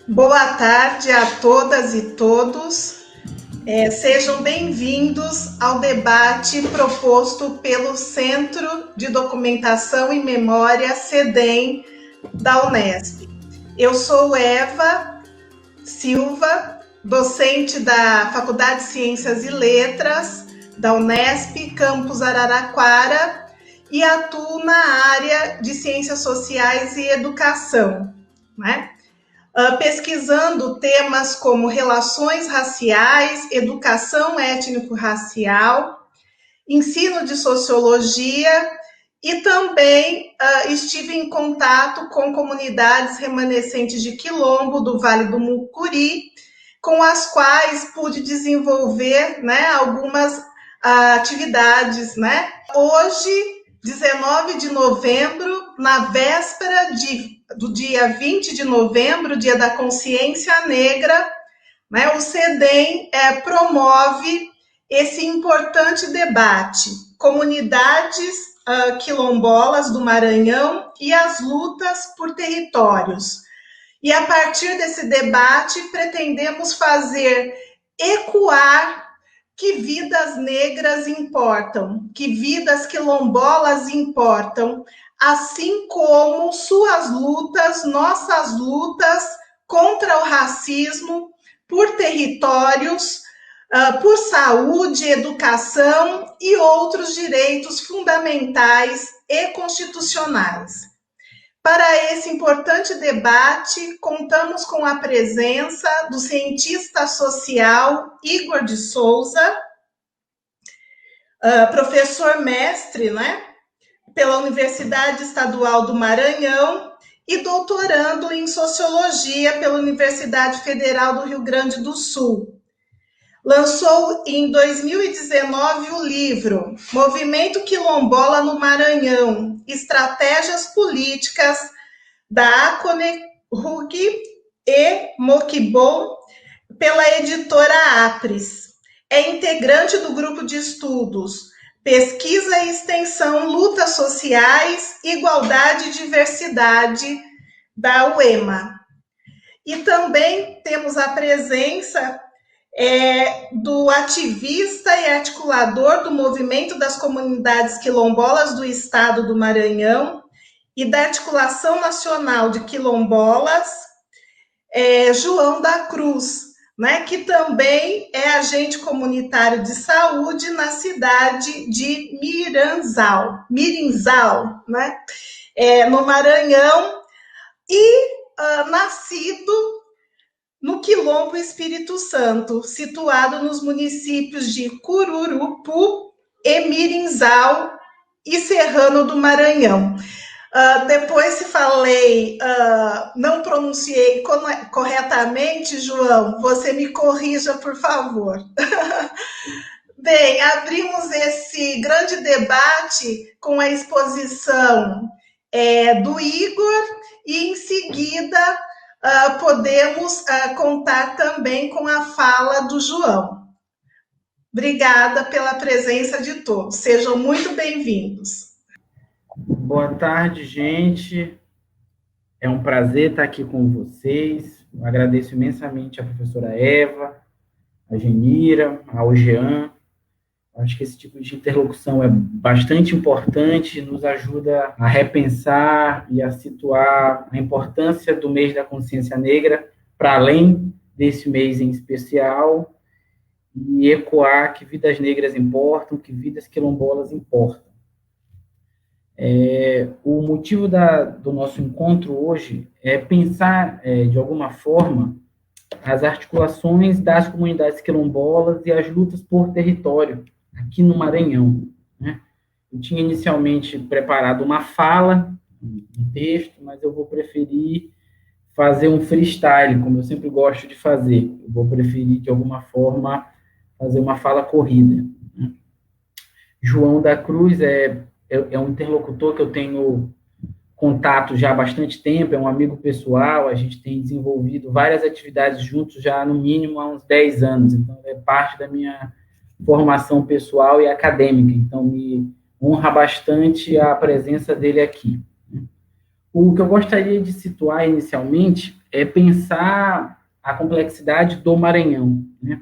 Boa tarde a todas e todos. Sejam bem-vindos ao debate proposto pelo Centro de Documentação e Memória, CEDEM, da Unesp. Eu sou Eva Silva, docente da Faculdade de Ciências e Letras da Unesp, campus Araraquara, e atuo na área de Ciências Sociais e Educação, né? Pesquisando temas como relações raciais, educação étnico-racial, ensino de sociologia e também estive em contato com comunidades remanescentes de Quilombo do Vale do Mucuri, com as quais pude desenvolver, né, algumas atividades, né? Hoje, 19 de novembro, na véspera do dia 20 de novembro, Dia da Consciência Negra, né, o CEDEM promove esse importante debate, comunidades quilombolas do Maranhão e as lutas por territórios. E a partir desse debate, pretendemos fazer ecoar que vidas negras importam, que vidas quilombolas importam, assim como suas lutas, nossas lutas contra o racismo, por territórios, por saúde, educação e outros direitos fundamentais e constitucionais. Para esse importante debate, contamos com a presença do cientista social Igor de Souza, professor mestre, né, pela Universidade Estadual do Maranhão e doutorando em Sociologia pela Universidade Federal do Rio Grande do Sul. Lançou em 2019 o livro Movimento Quilombola no Maranhão, Estratégias Políticas da Aconehug e Moquibol, pela editora Apres. É integrante do grupo de estudos Pesquisa e Extensão, Lutas Sociais, Igualdade e Diversidade, da UEMA. E também temos a presença do ativista e articulador do movimento das comunidades quilombolas do estado do Maranhão e da Articulação Nacional de Quilombolas, João da Cruz, né, que também é agente comunitário de saúde na cidade de Mirinzal, né, no Maranhão, e nascido no Quilombo Espírito Santo, situado nos municípios de Cururupu, Mirinzal e Serrano do Maranhão. Depois, se falei, não pronunciei corretamente, João, você me corrija, por favor. Bem, abrimos esse grande debate com a exposição do Igor e, em seguida, podemos contar também com a fala do João. Obrigada pela presença de todos. Sejam muito bem-vindos. Boa tarde, gente. É um prazer estar aqui com vocês. Eu agradeço imensamente a professora Eva, a Genira, ao Jean. Acho que esse tipo de interlocução é bastante importante, nos ajuda a repensar e a situar a importância do mês da consciência negra, para além desse mês em especial, e ecoar que vidas negras importam, que vidas quilombolas importam. O motivo do nosso encontro hoje é pensar, de alguma forma, as articulações das comunidades quilombolas e as lutas por território aqui no Maranhão, né? Eu tinha inicialmente preparado uma fala, um texto, mas eu vou preferir fazer um freestyle, como eu sempre gosto de fazer. Eu vou preferir, de alguma forma, fazer uma fala corrida, né? João da Cruz é um interlocutor que eu tenho contato já há bastante tempo, é um amigo pessoal, a gente tem desenvolvido várias atividades juntos já, no mínimo, há uns 10 anos, então é parte da minha formação pessoal e acadêmica, então me honra bastante a presença dele aqui. O que eu gostaria de situar inicialmente é pensar a complexidade do Maranhão, né?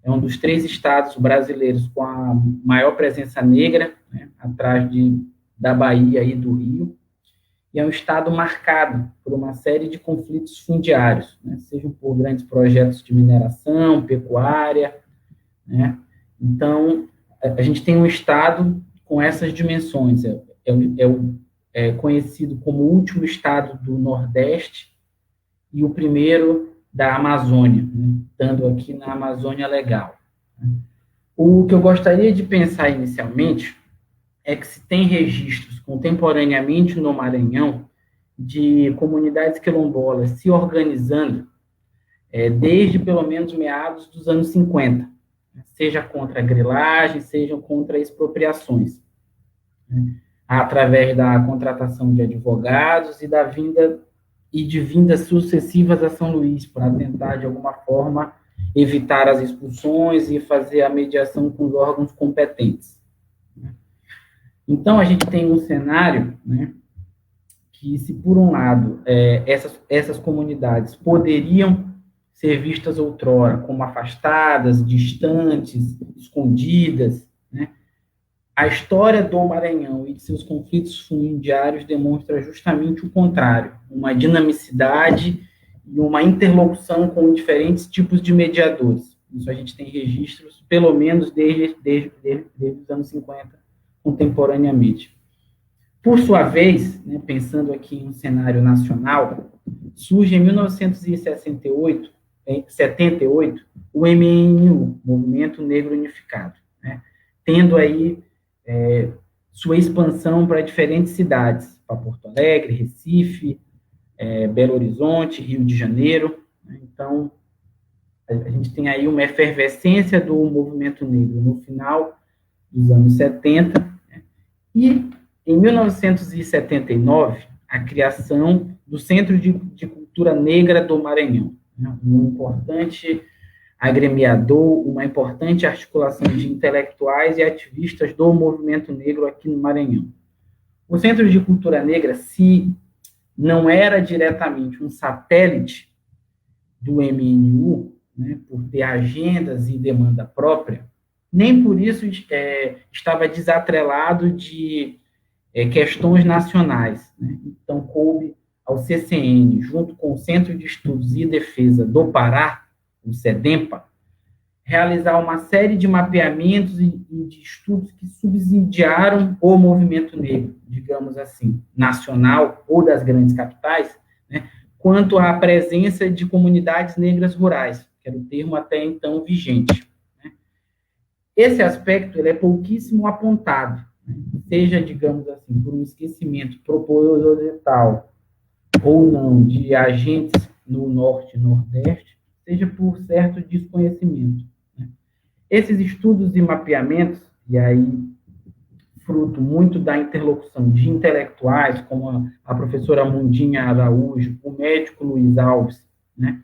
É um dos 3 estados brasileiros com a maior presença negra, né, atrás da Bahia e do Rio, e é um estado marcado por uma série de conflitos fundiários, né, sejam por grandes projetos de mineração, pecuária, né? Então, a gente tem um estado com essas dimensões, é conhecido como o último estado do Nordeste e o primeiro da Amazônia, né, estando aqui na Amazônia Legal. O que eu gostaria de pensar inicialmente é que se tem registros contemporaneamente no Maranhão de comunidades quilombolas se organizando desde pelo menos meados dos anos 50, seja contra a grilagem, seja contra expropriações, né, através da contratação de advogados e de vindas sucessivas a São Luís, para tentar, de alguma forma, evitar as expulsões e fazer a mediação com os órgãos competentes. Então, a gente tem um cenário, né, que, se por um lado, essas comunidades poderiam ser vistas outrora como afastadas, distantes, escondidas, né, a história do Maranhão e de seus conflitos fundiários demonstra justamente o contrário, uma dinamicidade e uma interlocução com diferentes tipos de mediadores. Isso a gente tem registros, pelo menos desde os anos 50, contemporaneamente. Por sua vez, né, pensando aqui em um cenário nacional, surge em 1978, o MNU, Movimento Negro Unificado, né, tendo aí sua expansão para diferentes cidades, para Porto Alegre, Recife, Belo Horizonte, Rio de Janeiro. Né? Então, a gente tem aí uma efervescência do movimento negro no final dos anos 70, né? E, em 1979, a criação do Centro de Cultura Negra do Maranhão, né? Um importante agremiador, uma importante articulação de intelectuais e ativistas do movimento negro aqui no Maranhão. O Centro de Cultura Negra, se não era diretamente um satélite do MNU, né, por ter agendas e demanda própria, nem por isso estava desatrelado de questões nacionais, né? Então, coube ao CCN, junto com o Centro de Estudos e Defesa do Pará, o CEDEMPA, realizar uma série de mapeamentos e de estudos que subsidiaram o movimento negro, digamos assim, nacional ou das grandes capitais, né, quanto à presença de comunidades negras rurais, que era o termo até então vigente. Né. Esse aspecto ele é pouquíssimo apontado, né, seja, digamos assim, por um esquecimento proposital ou não de agentes no Norte e Nordeste, seja por certo desconhecimento. Né. Esses estudos e mapeamentos, e aí fruto muito da interlocução de intelectuais, como a professora Mundinha Araújo, o médico Luiz Alves, né,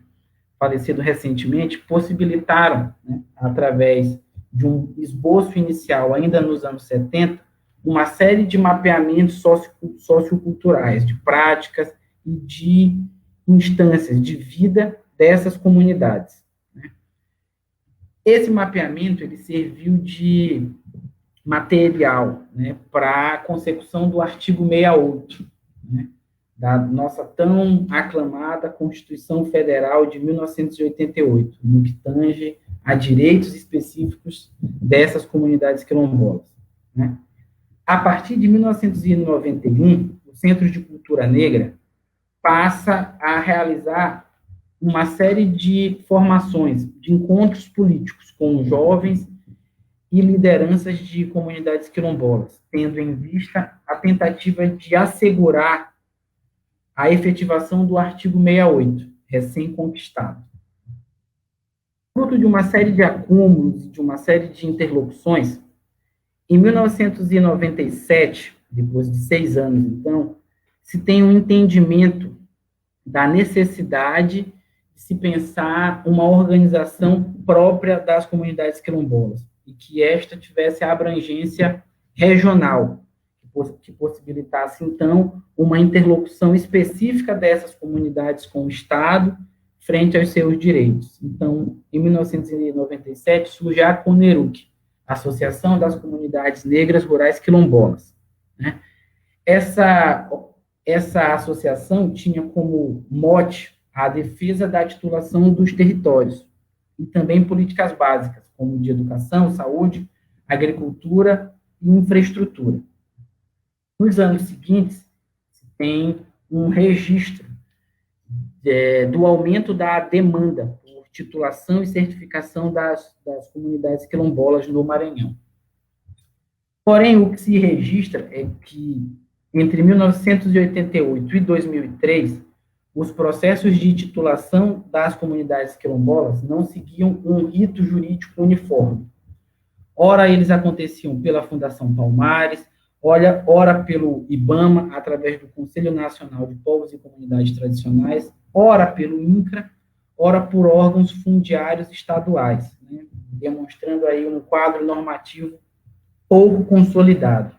falecido recentemente, possibilitaram, né, através de um esboço inicial, ainda nos anos 70, uma série de mapeamentos socioculturais, de práticas e de instâncias de vida dessas comunidades. Né. Esse mapeamento ele serviu de material, né, para a consecução do artigo 68, né, da nossa tão aclamada Constituição Federal de 1988, no que tange a direitos específicos dessas comunidades quilombolas. Né. A partir de 1991, o Centro de Cultura Negra passa a realizar uma série de formações, de encontros políticos com jovens e lideranças de comunidades quilombolas, tendo em vista a tentativa de assegurar a efetivação do artigo 68, recém-conquistado. Fruto de uma série de acúmulos, de uma série de interlocuções, em 1997, depois de 6 anos, então, se tem um entendimento da necessidade de se pensar uma organização própria das comunidades quilombolas, e que esta tivesse a abrangência regional, que possibilitasse, então, uma interlocução específica dessas comunidades com o Estado, frente aos seus direitos. Então, em 1997, surge a CONERUC, Associação das Comunidades Negras Rurais Quilombolas, né? Essa associação tinha como mote a defesa da titulação dos territórios e também políticas básicas, como de educação, saúde, agricultura e infraestrutura. Nos anos seguintes, se tem um registro do aumento da demanda por titulação e certificação das comunidades quilombolas no Maranhão. Porém, o que se registra é que, entre 1988 e 2003, os processos de titulação das comunidades quilombolas não seguiam um rito jurídico uniforme. Ora, eles aconteciam pela Fundação Palmares, ora pelo IBAMA, através do Conselho Nacional de Povos e Comunidades Tradicionais, ora pelo INCRA, ora por órgãos fundiários estaduais, né, demonstrando aí um quadro normativo pouco consolidado.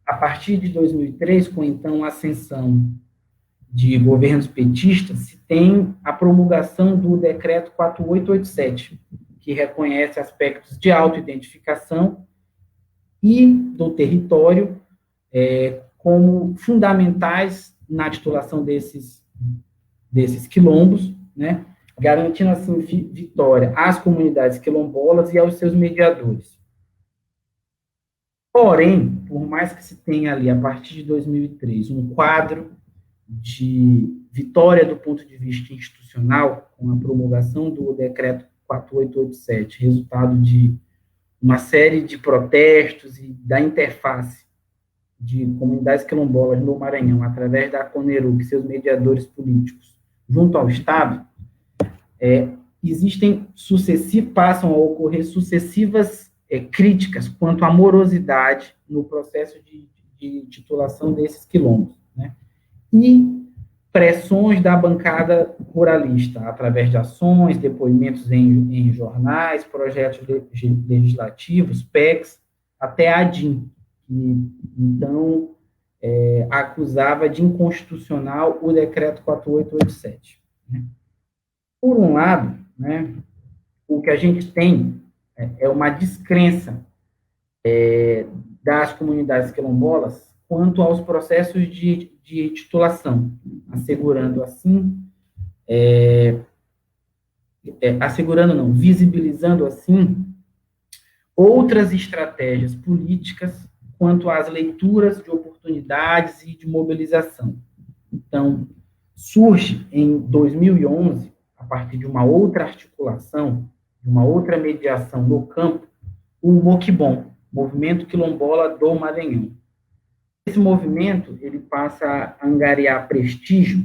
A partir de 2003, com então a ascensão de governos petistas, se tem a promulgação do Decreto 4887, que reconhece aspectos de autoidentificação e do território como fundamentais na titulação desses quilombos, né, garantindo, assim, vitória às comunidades quilombolas e aos seus mediadores. Porém, por mais que se tenha ali, a partir de 2003, um quadro de vitória do ponto de vista institucional, com a promulgação do Decreto 4887, resultado de uma série de protestos e da interface de comunidades quilombolas no Maranhão, através da CONERUC e seus mediadores políticos, junto ao Estado, passam a ocorrer sucessivas críticas quanto à morosidade no processo de titulação desses quilombos, né? E pressões da bancada ruralista, através de ações, depoimentos em jornais, projetos legislativos, PECs, até a ADIM, que, então, acusava de inconstitucional o Decreto 4887. Né? Por um lado, né, o que a gente tem é uma descrença das comunidades quilombolas quanto aos processos de titulação, visibilizando assim outras estratégias políticas quanto às leituras de oportunidades e de mobilização. Então, surge em 2011, a partir de uma outra articulação, de uma outra mediação no campo, o MOQBOM, Movimento Quilombola do Maranhão. Esse movimento, ele passa a angariar prestígio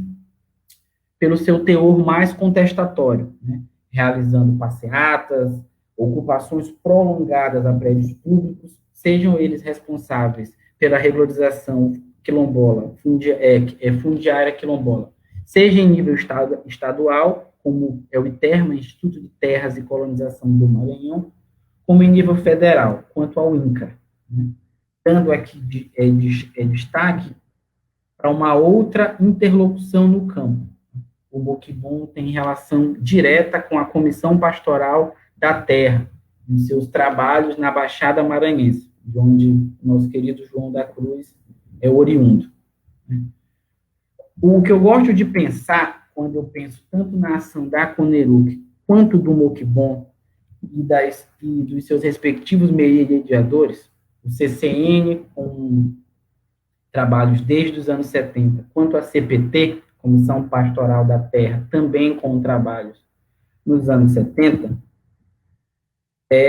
pelo seu teor mais contestatório, né? Realizando passeatas, ocupações prolongadas a prédios públicos, sejam eles responsáveis pela regularização quilombola, fundiária quilombola, seja em nível estadual, como é o ITERMA, Instituto de Terras e Colonização do Maranhão, como em nível federal, quanto ao INCRA, né? Dando aqui destaque para uma outra interlocução no campo. O MOQBOM tem relação direta com a Comissão Pastoral da Terra, em seus trabalhos na Baixada Maranhense, de onde nosso querido João da Cruz é oriundo. O que eu gosto de pensar, quando eu penso tanto na ação da CONERUC, quanto do MOQBOM e dos seus respectivos mediadores, o CCN, com trabalhos desde os anos 70, quanto a CPT, Comissão Pastoral da Terra, também com trabalhos nos anos 70,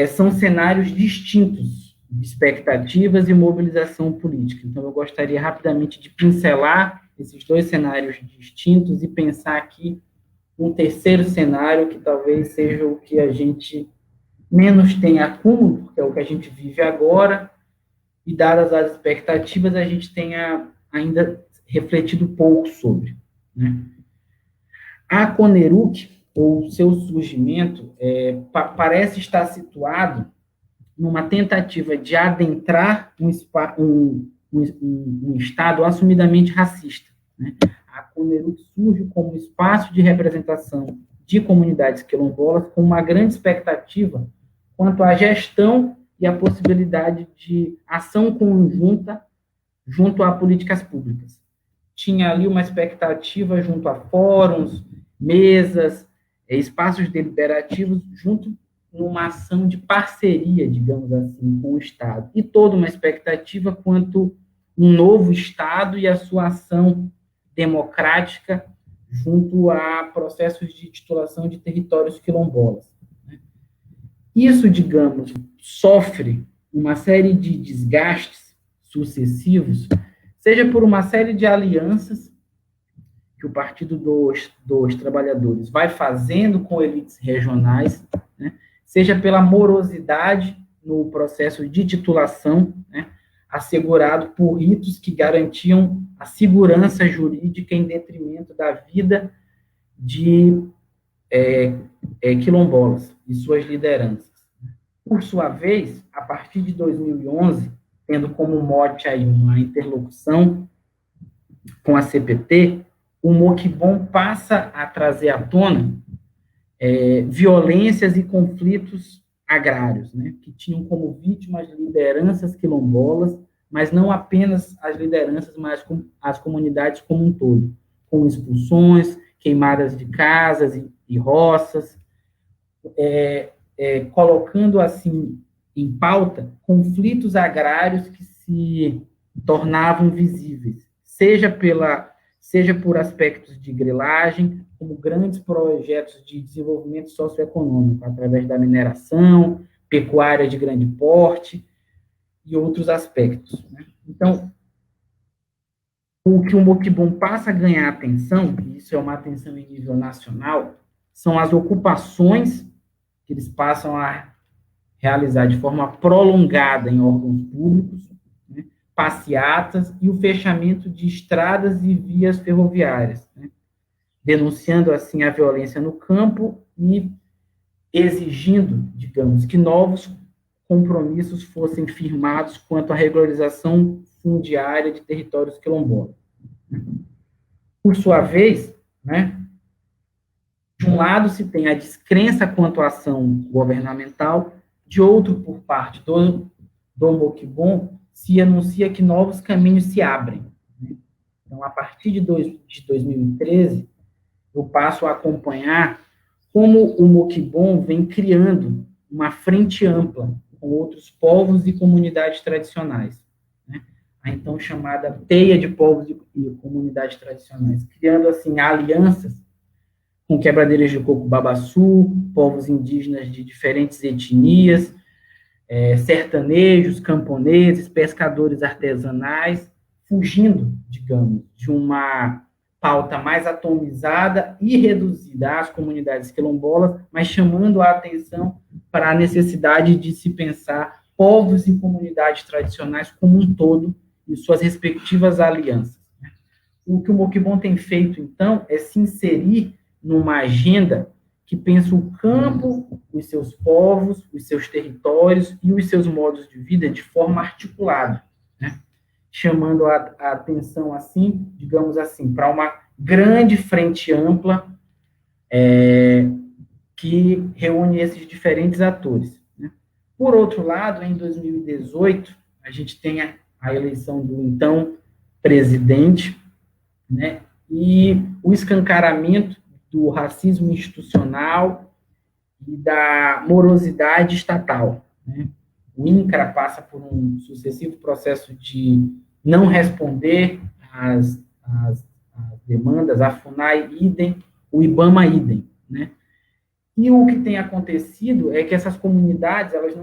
são cenários distintos de expectativas e mobilização política. Então, eu gostaria rapidamente de pincelar esses dois cenários distintos e pensar aqui um terceiro cenário, que talvez seja o que a gente menos tem acúmulo, porque é o que a gente vive agora, e dadas as expectativas, a gente tenha ainda refletido pouco sobre, né? A Coneruc, ou seu surgimento, parece estar situado numa tentativa de adentrar um Estado assumidamente racista, né? A Coneruc surge como espaço de representação de comunidades quilombolas com uma grande expectativa quanto à gestão e à possibilidade de ação conjunta junto a políticas públicas. Tinha ali uma expectativa junto a fóruns, mesas, espaços deliberativos, junto numa ação de parceria, digamos assim, com o Estado. E toda uma expectativa quanto um novo Estado e a sua ação democrática junto a processos de titulação de territórios quilombolas. Isso, digamos, sofre uma série de desgastes sucessivos, seja por uma série de alianças que o Partido dos Trabalhadores vai fazendo com elites regionais, né, seja pela morosidade no processo de titulação, né, assegurado por ritos que garantiam a segurança jurídica em detrimento da vida de quilombolas e suas lideranças. Por sua vez, a partir de 2011, tendo como mote aí uma interlocução com a CPT, o Moquibon passa a trazer à tona violências e conflitos agrários, né, que tinham como vítimas lideranças quilombolas, mas não apenas as lideranças, mas as comunidades como um todo, com expulsões, queimadas de casas e roças, colocando assim em pauta conflitos agrários que se tornavam visíveis, seja por aspectos de grilagem, como grandes projetos de desenvolvimento socioeconômico, através da mineração, pecuária de grande porte e outros aspectos, né? Então, o que o Moquibon passa a ganhar atenção, e isso é uma atenção em nível nacional, são as ocupações que eles passam a realizar de forma prolongada em órgãos públicos, né, passeatas e o fechamento de estradas e vias ferroviárias, né, denunciando, assim, a violência no campo e exigindo, digamos, que novos compromissos fossem firmados quanto à regularização fundiária de territórios quilombolas. Por sua vez, né, de um lado se tem a descrença quanto à ação governamental, de outro, por parte do Moquibon, se anuncia que novos caminhos se abrem, né? Então, a partir de 2013, eu passo a acompanhar como o Moquibon vem criando uma frente ampla com outros povos e comunidades tradicionais, né? A então chamada teia de povos e comunidades tradicionais, criando, assim, alianças com quebradeiras de coco babaçu, povos indígenas de diferentes etnias, sertanejos, camponeses, pescadores artesanais, fugindo, digamos, de uma pauta mais atomizada e reduzida às comunidades quilombolas, mas chamando a atenção para a necessidade de se pensar povos e comunidades tradicionais como um todo e suas respectivas alianças. O que o Moquibon tem feito, então, é se inserir numa agenda que pensa o campo, os seus povos, os seus territórios e os seus modos de vida de forma articulada, né? Chamando a atenção, assim, digamos assim, para uma grande frente ampla que reúne esses diferentes atores, né? Por outro lado, em 2018, a gente tem a eleição do então presidente, né, e o escancaramento do racismo institucional e da morosidade estatal, né? O INCRA passa por um sucessivo processo de não responder às demandas, a FUNAI idem, o IBAMA idem, né? E o que tem acontecido é que essas comunidades, elas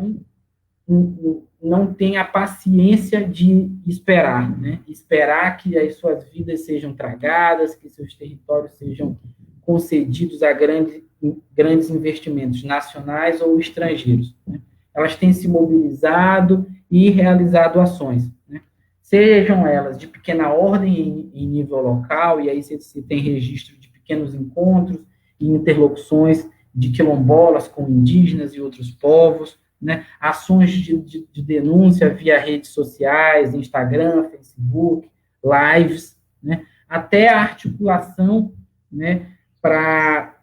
não têm a paciência de esperar, né? Esperar que as suas vidas sejam tragadas, que seus territórios sejam concedidos a grandes investimentos nacionais ou estrangeiros, né? Elas têm se mobilizado e realizado ações, né, sejam elas de pequena ordem em nível local, e aí você tem registro de pequenos encontros e interlocuções de quilombolas com indígenas e outros povos, né? Ações de denúncia via redes sociais, Instagram, Facebook, lives, né? Até a articulação, né, para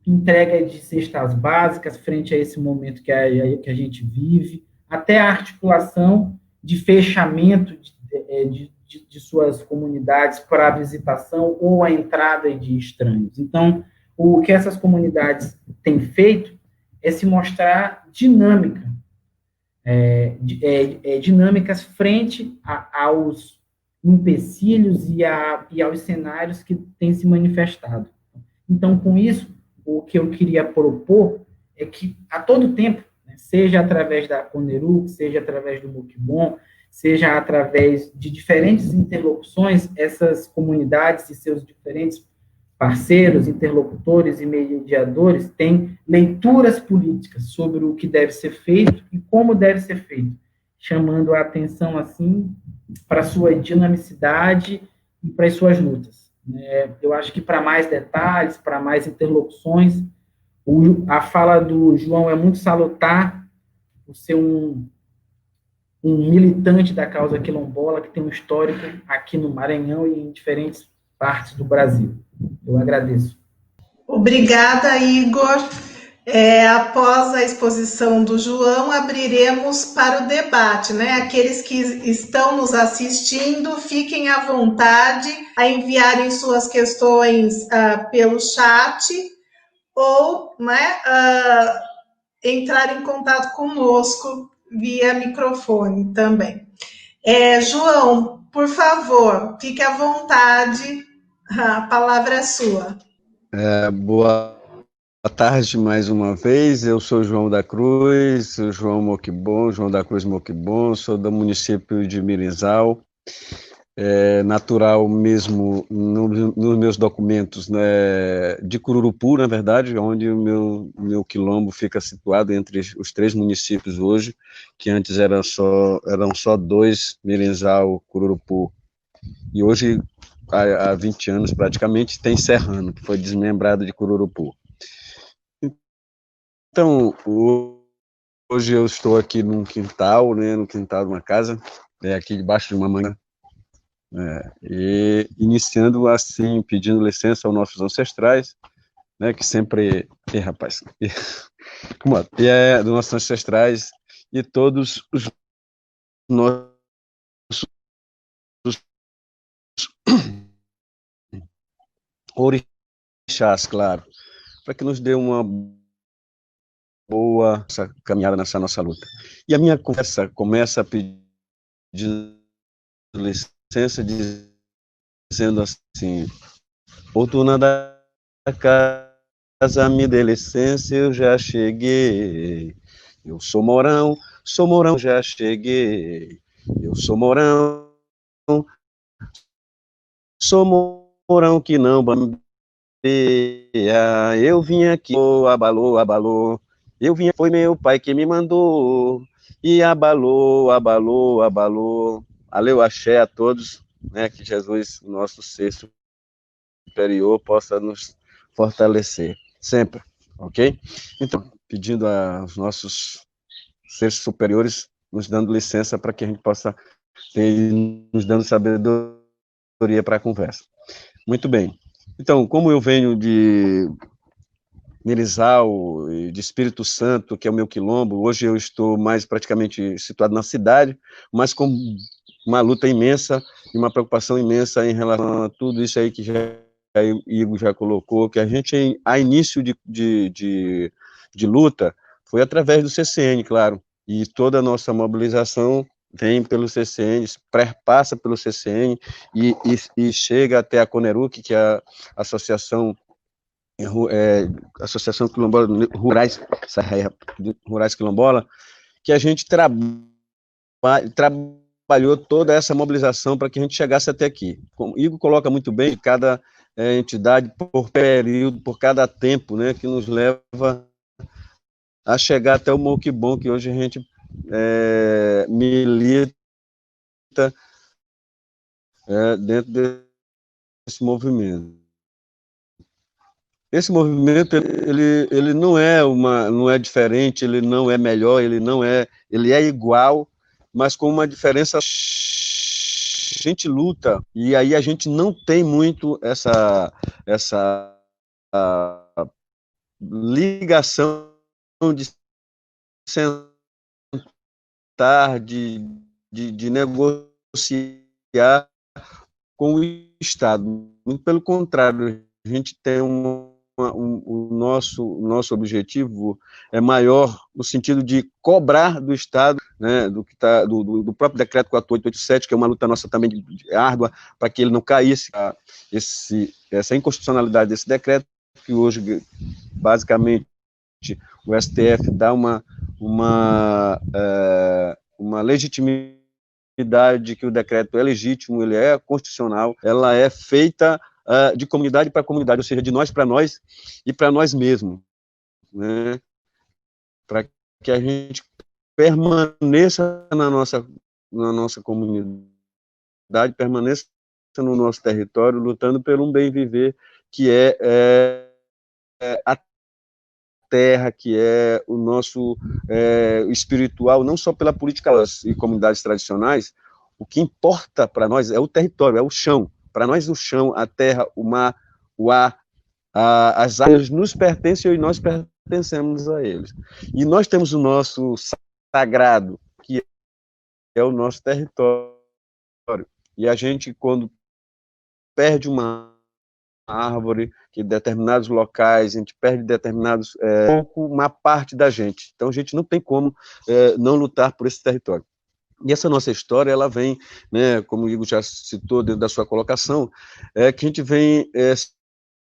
entrega de cestas básicas frente a esse momento que a gente vive, até a articulação de fechamento de suas comunidades para a visitação ou a entrada de estranhos. Então, o que essas comunidades têm feito é se mostrar dinâmicas frente aos empecilhos e aos cenários que têm se manifestado. Então, com isso, o que eu queria propor é que, a todo tempo, né, seja através da Coneru, seja através do Muquibon, seja através de diferentes interlocuções, essas comunidades e seus diferentes parceiros, interlocutores e mediadores têm leituras políticas sobre o que deve ser feito e como deve ser feito, chamando a atenção, assim, para a sua dinamicidade e para as suas lutas. Eu acho que para mais detalhes, para mais interlocuções, a fala do João é muito salutar, por ser um militante da causa quilombola, que tem um histórico aqui no Maranhão e em diferentes partes do Brasil. Eu agradeço. Obrigada, Igor. Após a exposição do João, abriremos para o debate, né? Aqueles que estão nos assistindo, fiquem à vontade a enviarem suas questões pelo chat ou, né, entrar em contato conosco via microfone também. João, por favor, fique à vontade, a palavra é sua. Boa tarde mais uma vez, eu sou João da Cruz, João Moquibon, João da Cruz Moquibon, sou do município de Mirizal, natural mesmo nos meus documentos, né, de Cururupu, na verdade, onde o meu quilombo fica situado entre os 3 municípios hoje, que antes eram só 2, Mirizal, Cururupu, e hoje, há 20 anos praticamente, tem Serrano, que foi desmembrado de Cururupu. Então, hoje eu estou aqui num quintal, né, no quintal de uma casa, aqui debaixo de uma manga, e iniciando assim, pedindo licença aos nossos ancestrais, né, que sempre, rapaz, dos nossos ancestrais e todos os nossos orixás, claro, para que nos dê uma boa essa caminhada nessa nossa luta. E a minha conversa começa pedindo licença, dizendo assim: ô dona da casa, me dê licença, eu já cheguei. Eu sou Mourão, já cheguei. Eu sou Mourão que não bambeia. Eu vim aqui, abalou. Eu vim, foi meu pai que me mandou, e abalou. Aleu axé a todos, né, que Jesus, nosso ser superior, possa nos fortalecer, sempre, ok? Então, pedindo aos nossos seres superiores, nos dando licença para que a gente possa nos dando sabedoria para a conversa. Muito bem. Então, como eu venho de Mirizal, de Espírito Santo, que é o meu quilombo, hoje eu estou mais praticamente situado na cidade, mas com uma luta imensa e uma preocupação imensa em relação a tudo isso aí que o Igor já colocou, que a gente, a início de luta, foi através do CCN, claro, e toda a nossa mobilização vem pelo CCN, passa pelo CCN e chega até a CONERUC, que é a Associação Quilombola Rurais Quilombola, que a gente trabalhou toda essa mobilização para que a gente chegasse até aqui. Como o Igor coloca muito bem, cada entidade por período, por cada tempo, né, que nos leva a chegar até o Moquibon, que hoje a gente milita dentro desse movimento. Esse movimento ele não é diferente, ele não é melhor, ele é igual, mas com uma diferença. A gente luta e aí a gente não tem muito essa ligação de sentar, de negociar com o Estado. Muito pelo contrário, a gente tem o nosso objetivo é maior no sentido de cobrar do Estado, né, do próprio decreto 4887, que é uma luta nossa também árdua, para que ele não caísse, essa inconstitucionalidade desse decreto, que hoje, basicamente, o STF dá uma legitimidade que o decreto é legítimo, ele é constitucional, ela é feita de comunidade para comunidade, ou seja, de nós para nós e para nós mesmos, né? Para que a gente permaneça na nossa comunidade, permaneça no nosso território, lutando por um bem viver que é a terra, que é o nosso espiritual, não só pela política e comunidades tradicionais. O que importa para nós é o território, é o chão. Para nós, o chão, a terra, o mar, o ar, as áreas nos pertencem e nós pertencemos a eles. E nós temos o nosso sagrado, que é o nosso território. E a gente, quando perde uma árvore, que em determinados locais a gente perde determinados uma parte da gente. Então a gente não tem como não lutar por esse território. E essa nossa história, ela vem, né, como o Igor já citou dentro da sua colocação, que a gente vem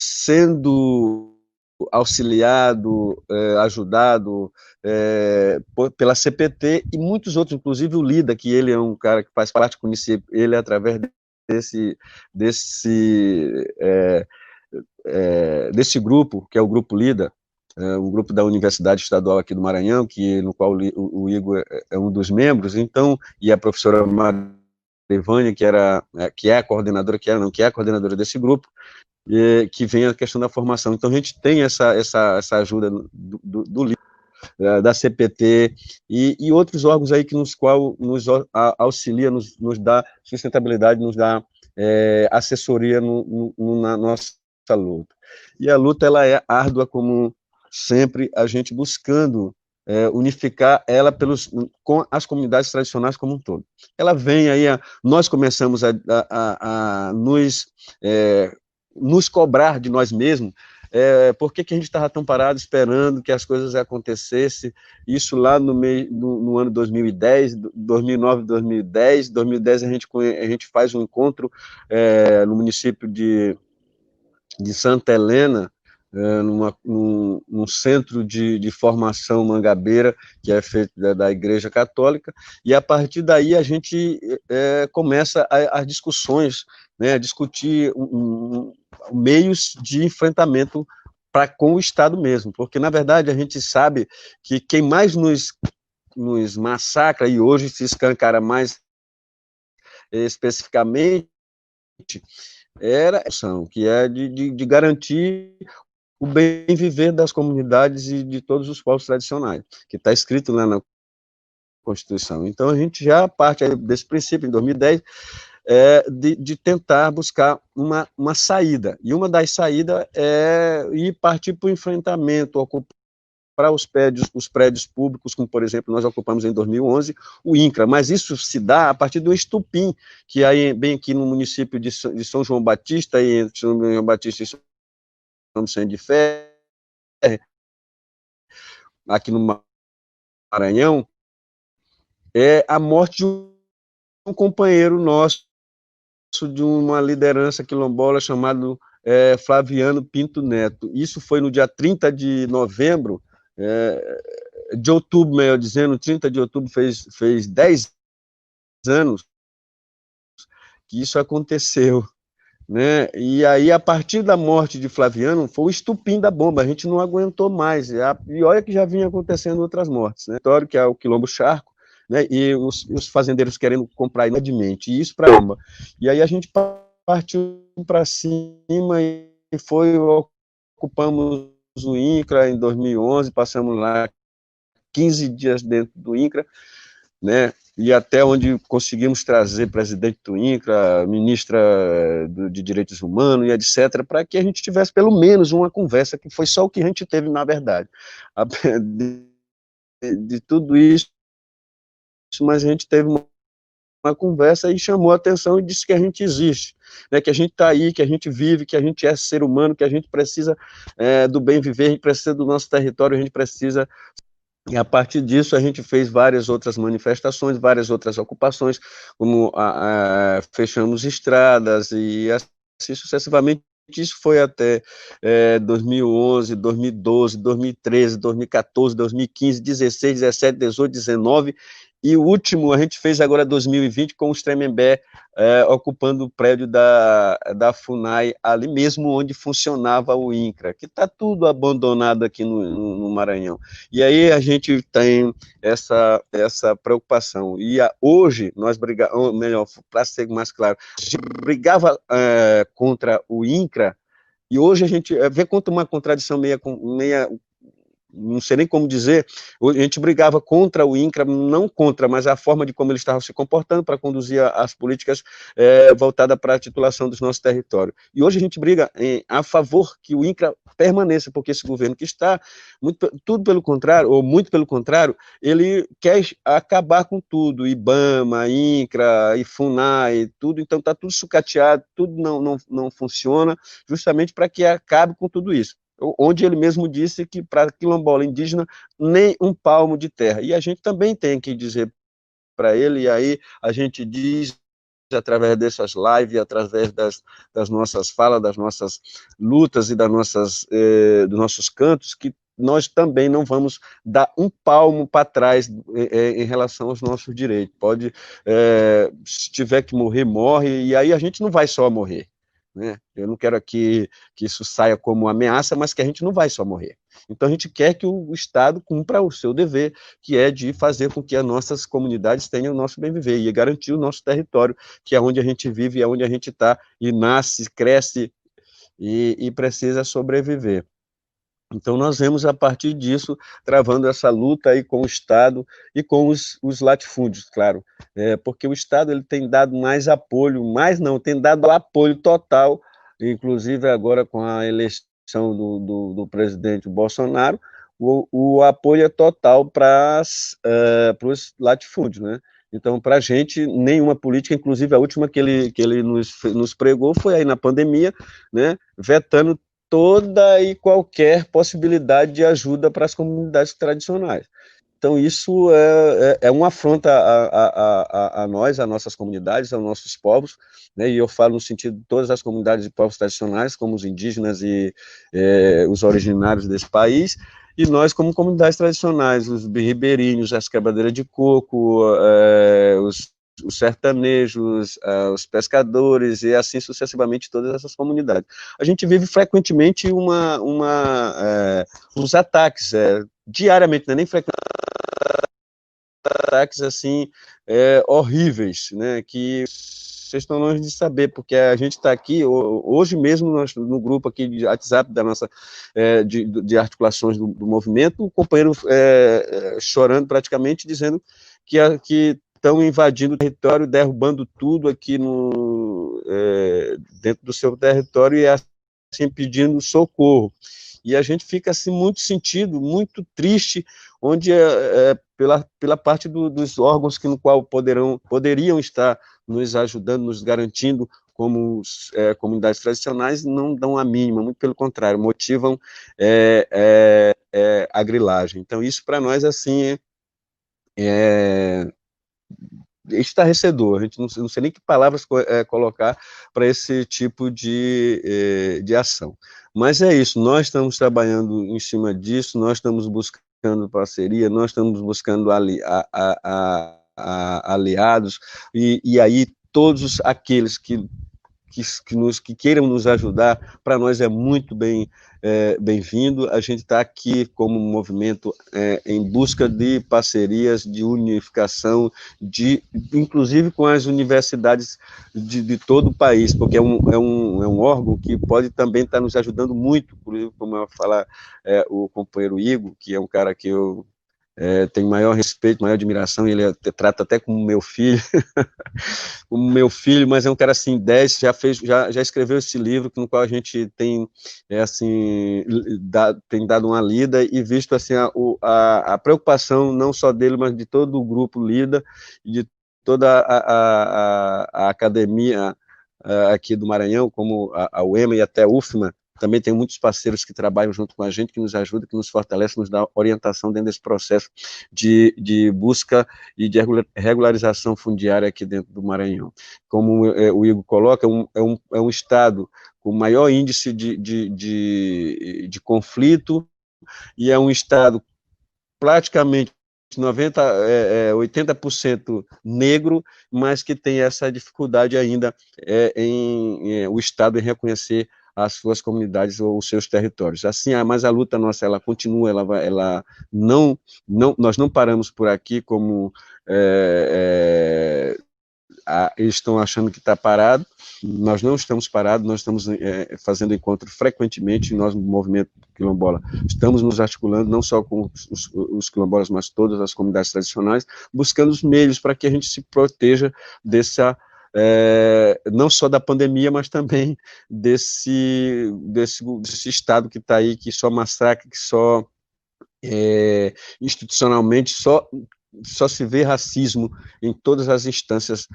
sendo auxiliado, ajudado pela CPT e muitos outros, inclusive o Lida, que ele é um cara que faz parte, conheci ele através desse grupo, que é o Grupo Lida, um grupo da Universidade Estadual aqui do Maranhão, no qual o Igor é um dos membros, então, e a professora Marivânia, que é a coordenadora, que é a coordenadora desse grupo, que vem a questão da formação. Então, a gente tem essa ajuda do Lida, da CPT e outros órgãos aí que nos auxilia, nos dá sustentabilidade, nos dá assessoria na nossa luta. E a luta, ela é árdua, como sempre, a gente buscando unificar ela com as comunidades tradicionais como um todo. Ela vem aí, nós começamos a nos cobrar de nós mesmos, por que a gente estava tão parado esperando que as coisas acontecessem, isso lá no ano 2010, 2009, 2010 a gente faz um encontro no município de Santa Helena, num centro de formação mangabeira, que é feito da Igreja Católica, e a partir daí a gente começa as discussões, né, a discutir meios de enfrentamento com o Estado mesmo, porque, na verdade, a gente sabe que quem mais nos massacra, e hoje se escancara mais especificamente, que é de garantir o bem viver das comunidades e de todos os povos tradicionais, que está escrito lá na Constituição. Então, a gente já parte desse princípio, em 2010, de tentar buscar uma saída. E uma das saídas é ir partir para o enfrentamento, ocupar os prédios públicos, como, por exemplo, nós ocupamos em 2011 o INCRA, mas isso se dá a partir do Estupim, que aí, bem aqui no município de São João Batista, e São João Batista e São Vicente de Ferre, aqui no Maranhão, é a morte de um companheiro nosso, de uma liderança quilombola chamado Flaviano Pinto Neto. Isso foi no dia 30 de novembro, de outubro, melhor dizendo, 30 de outubro fez 10 anos que isso aconteceu, né? E aí, a partir da morte de Flaviano, foi o estupim da bomba, a gente não aguentou mais, e olha que já vinha acontecendo outras mortes, né? Que é o Quilombo Charco, né, e os fazendeiros querendo comprar inadimplente, e isso para caramba. E aí a gente partiu para cima e ocupamos o INCRA em 2011, passamos lá 15 dias dentro do INCRA, né, e até onde conseguimos trazer presidente do INCRA, ministra de Direitos Humanos e etc., para que a gente tivesse pelo menos uma conversa, que foi só o que a gente teve, na verdade. De tudo isso, mas a gente teve uma conversa e chamou a atenção e disse que a gente existe, né, que a gente está aí, que a gente vive, que a gente é ser humano, que a gente precisa do bem viver, a gente precisa do nosso território, a gente precisa. E a partir disso a gente fez várias outras manifestações, várias outras ocupações, como fechamos estradas e assim sucessivamente. Isso foi até 2011, 2012, 2013, 2014, 2015, 16, 17, 18, 19, e o último a gente fez agora 2020 com os Tremembé ocupando o prédio da FUNAI, ali mesmo onde funcionava o INCRA, que está tudo abandonado aqui no Maranhão. E aí a gente tem essa preocupação. E hoje nós brigamos, melhor, para ser mais claro, a gente brigava contra o INCRA, e hoje a gente vê quanto uma contradição meia não sei nem como dizer, a gente brigava contra o INCRA, não contra, mas a forma de como ele estava se comportando para conduzir as políticas voltadas para a titulação dos nossos territórios. E hoje a gente briga a favor que o INCRA permaneça, porque esse governo que está, tudo pelo contrário, ou muito pelo contrário, ele quer acabar com tudo, IBAMA, INCRA, FUNAI, tudo, então está tudo sucateado, tudo não funciona, justamente para que acabe com tudo isso. Onde ele mesmo disse que para quilombola indígena nem um palmo de terra. E a gente também tem que dizer para ele, e aí a gente diz através dessas lives, através das nossas falas, das nossas lutas e dos nossos cantos, que nós também não vamos dar um palmo para trás em relação aos nossos direitos. Se tiver que morrer, morre, e aí a gente não vai só morrer. Né? Eu não quero aqui que isso saia como ameaça, mas que a gente não vai só morrer. Então a gente quer que o Estado cumpra o seu dever, que é de fazer com que as nossas comunidades tenham o nosso bem viver e garantir o nosso território, que é onde a gente vive, é onde a gente está e nasce, cresce e precisa sobreviver. Então, nós vemos, a partir disso, travando essa luta aí com o Estado e com os latifúndios, claro, porque o Estado ele tem dado mais apoio, tem dado apoio total, inclusive agora com a eleição do presidente Bolsonaro, o apoio é total para os latifúndios, né? Então, para a gente, nenhuma política, inclusive a última que ele nos pregou foi aí na pandemia, né, vetando toda e qualquer possibilidade de ajuda para as comunidades tradicionais. Então, isso é uma afronta a nós, a nossas comunidades, aos nossos povos, né? E eu falo no sentido de todas as comunidades de povos tradicionais, como os indígenas e os originários desse país, e nós, como comunidades tradicionais, os ribeirinhos, as quebradeiras de coco, os sertanejos, os pescadores e assim sucessivamente todas essas comunidades. A gente vive frequentemente uns ataques, diariamente, não é nem frequentemente, ataques assim horríveis, né, que vocês estão longe de saber, porque a gente está aqui, hoje mesmo, no grupo aqui de WhatsApp da nossa, de articulações do movimento, o companheiro chorando praticamente, dizendo que estão invadindo o território, derrubando tudo aqui dentro do seu território e assim pedindo socorro. E a gente fica assim muito sentido, muito triste, onde pela parte dos órgãos no qual poderiam estar nos ajudando, nos garantindo como comunidades tradicionais, não dão a mínima, muito pelo contrário, motivam a grilagem. Então isso para nós assim estarrecedor, a gente não sei nem que palavras colocar para esse tipo de ação. Mas é isso, nós estamos trabalhando em cima disso, nós estamos buscando parceria, nós estamos buscando aliados, e aí todos aqueles que que queiram nos ajudar, para nós é muito bem-vindo. A gente está aqui como um movimento em busca de parcerias, de unificação, inclusive com as universidades de todo o país, porque é um órgão que pode também estar nos ajudando muito, como eu falar, o companheiro Igor, que é um cara que eu tenho maior respeito, maior admiração, ele trata até como meu filho, mas é um cara assim, 10, já escreveu esse livro, no qual a gente tem, tem dado uma lida e visto assim, a preocupação, não só dele, mas de todo o grupo LIDA, e de toda a academia aqui do Maranhão, como a UEMA e até a UFMA. Também tem muitos parceiros que trabalham junto com a gente, que nos ajudam, que nos fortalecem, nos dá orientação dentro desse processo de busca e de regularização fundiária aqui dentro do Maranhão. Como o Igor coloca, é um estado com maior índice de conflito, e é um estado praticamente 80% negro, mas que tem essa dificuldade ainda o Estado em reconhecer as suas comunidades ou os seus territórios. Assim, mas a luta nossa, ela continua, nós não paramos por aqui, como eles estão achando que está parado. Nós não estamos parados, nós estamos fazendo encontro frequentemente, nós no movimento quilombola estamos nos articulando, não só com os quilombolas, mas todas as comunidades tradicionais, buscando os meios para que a gente se proteja não só da pandemia, mas também desse Estado que está aí, que só massacra, que só institucionalmente só se vê racismo em todas as instâncias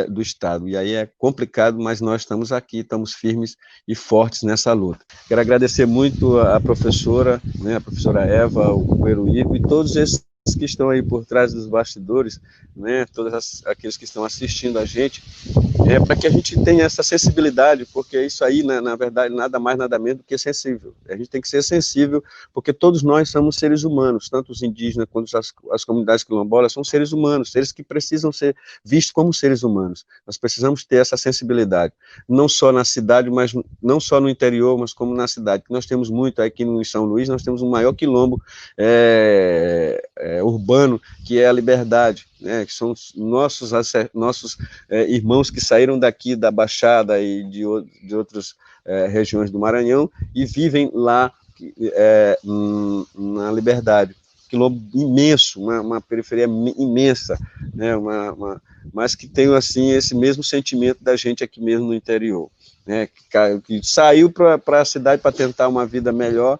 do Estado, e aí é complicado, mas nós estamos aqui, estamos firmes e fortes nessa luta. Quero agradecer muito a professora, a professora Eva, o companheiro Igor, e todos esses que estão aí por trás dos bastidores, todos aqueles que estão assistindo a gente, para que a gente tenha essa sensibilidade, porque isso aí, na verdade, nada mais, nada menos do que sensível. A gente tem que ser sensível, porque todos nós somos seres humanos, tanto os indígenas quanto as comunidades quilombolas são seres humanos, seres que precisam ser vistos como seres humanos. Nós precisamos ter essa sensibilidade, não só na cidade, mas não só no interior, mas como na cidade. Nós temos muito aqui em São Luís, nós temos o maior quilombo urbano, que é a Liberdade, que são nossos irmãos que saíram daqui da Baixada e de outras regiões do Maranhão e vivem lá na Liberdade. Quilombo imenso, uma periferia imensa, mas que tem assim, esse mesmo sentimento da gente aqui mesmo no interior, que saiu para a cidade para tentar uma vida melhor,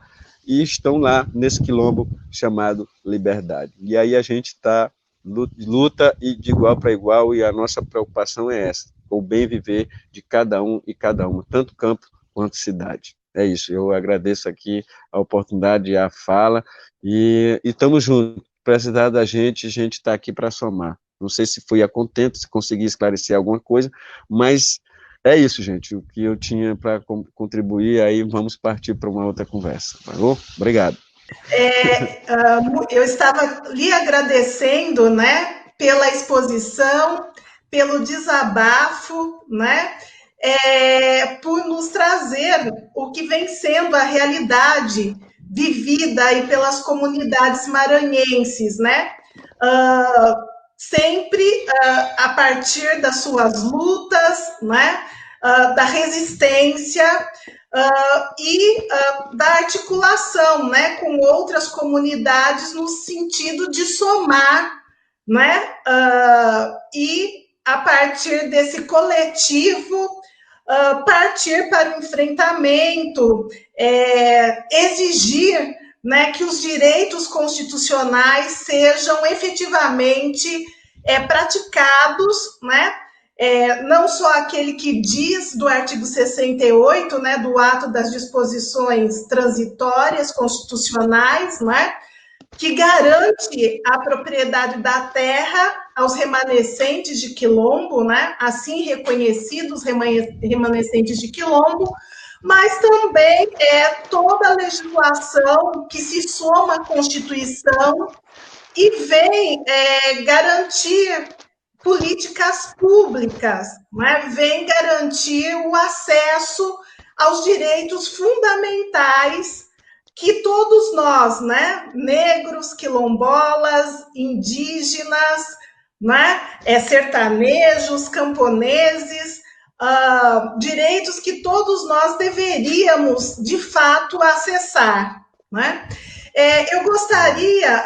e estão lá nesse quilombo chamado Liberdade. E aí a gente está luta e de igual para igual, e a nossa preocupação é essa, o bem viver de cada um e cada uma, tanto campo quanto cidade. É isso, eu agradeço aqui a oportunidade e a fala, e estamos juntos. Precisar da gente, a gente está aqui para somar. Não sei se fui a contento, se consegui esclarecer alguma coisa, mas é isso, gente, o que eu tinha para contribuir, aí vamos partir para uma outra conversa, tá bom? Obrigado. Eu estava lhe agradecendo, pela exposição, pelo desabafo, por nos trazer o que vem sendo a realidade vivida aí pelas comunidades maranhenses, sempre a partir das suas lutas, da resistência e da articulação, com outras comunidades no sentido de somar, e a partir desse coletivo partir para o enfrentamento, exigir que os direitos constitucionais sejam efetivamente praticados, não só aquele que diz do artigo 68, do ato das disposições transitórias constitucionais, que garante a propriedade da terra aos remanescentes de quilombo, assim reconhecidos remanescentes de quilombo, mas também toda a legislação que se soma à Constituição e vem garantir políticas públicas, né, vêm garantir o acesso aos direitos fundamentais que todos nós, né, negros, quilombolas, indígenas, né, sertanejos, camponeses, direitos que todos nós deveríamos, de fato, acessar, né? Eu gostaria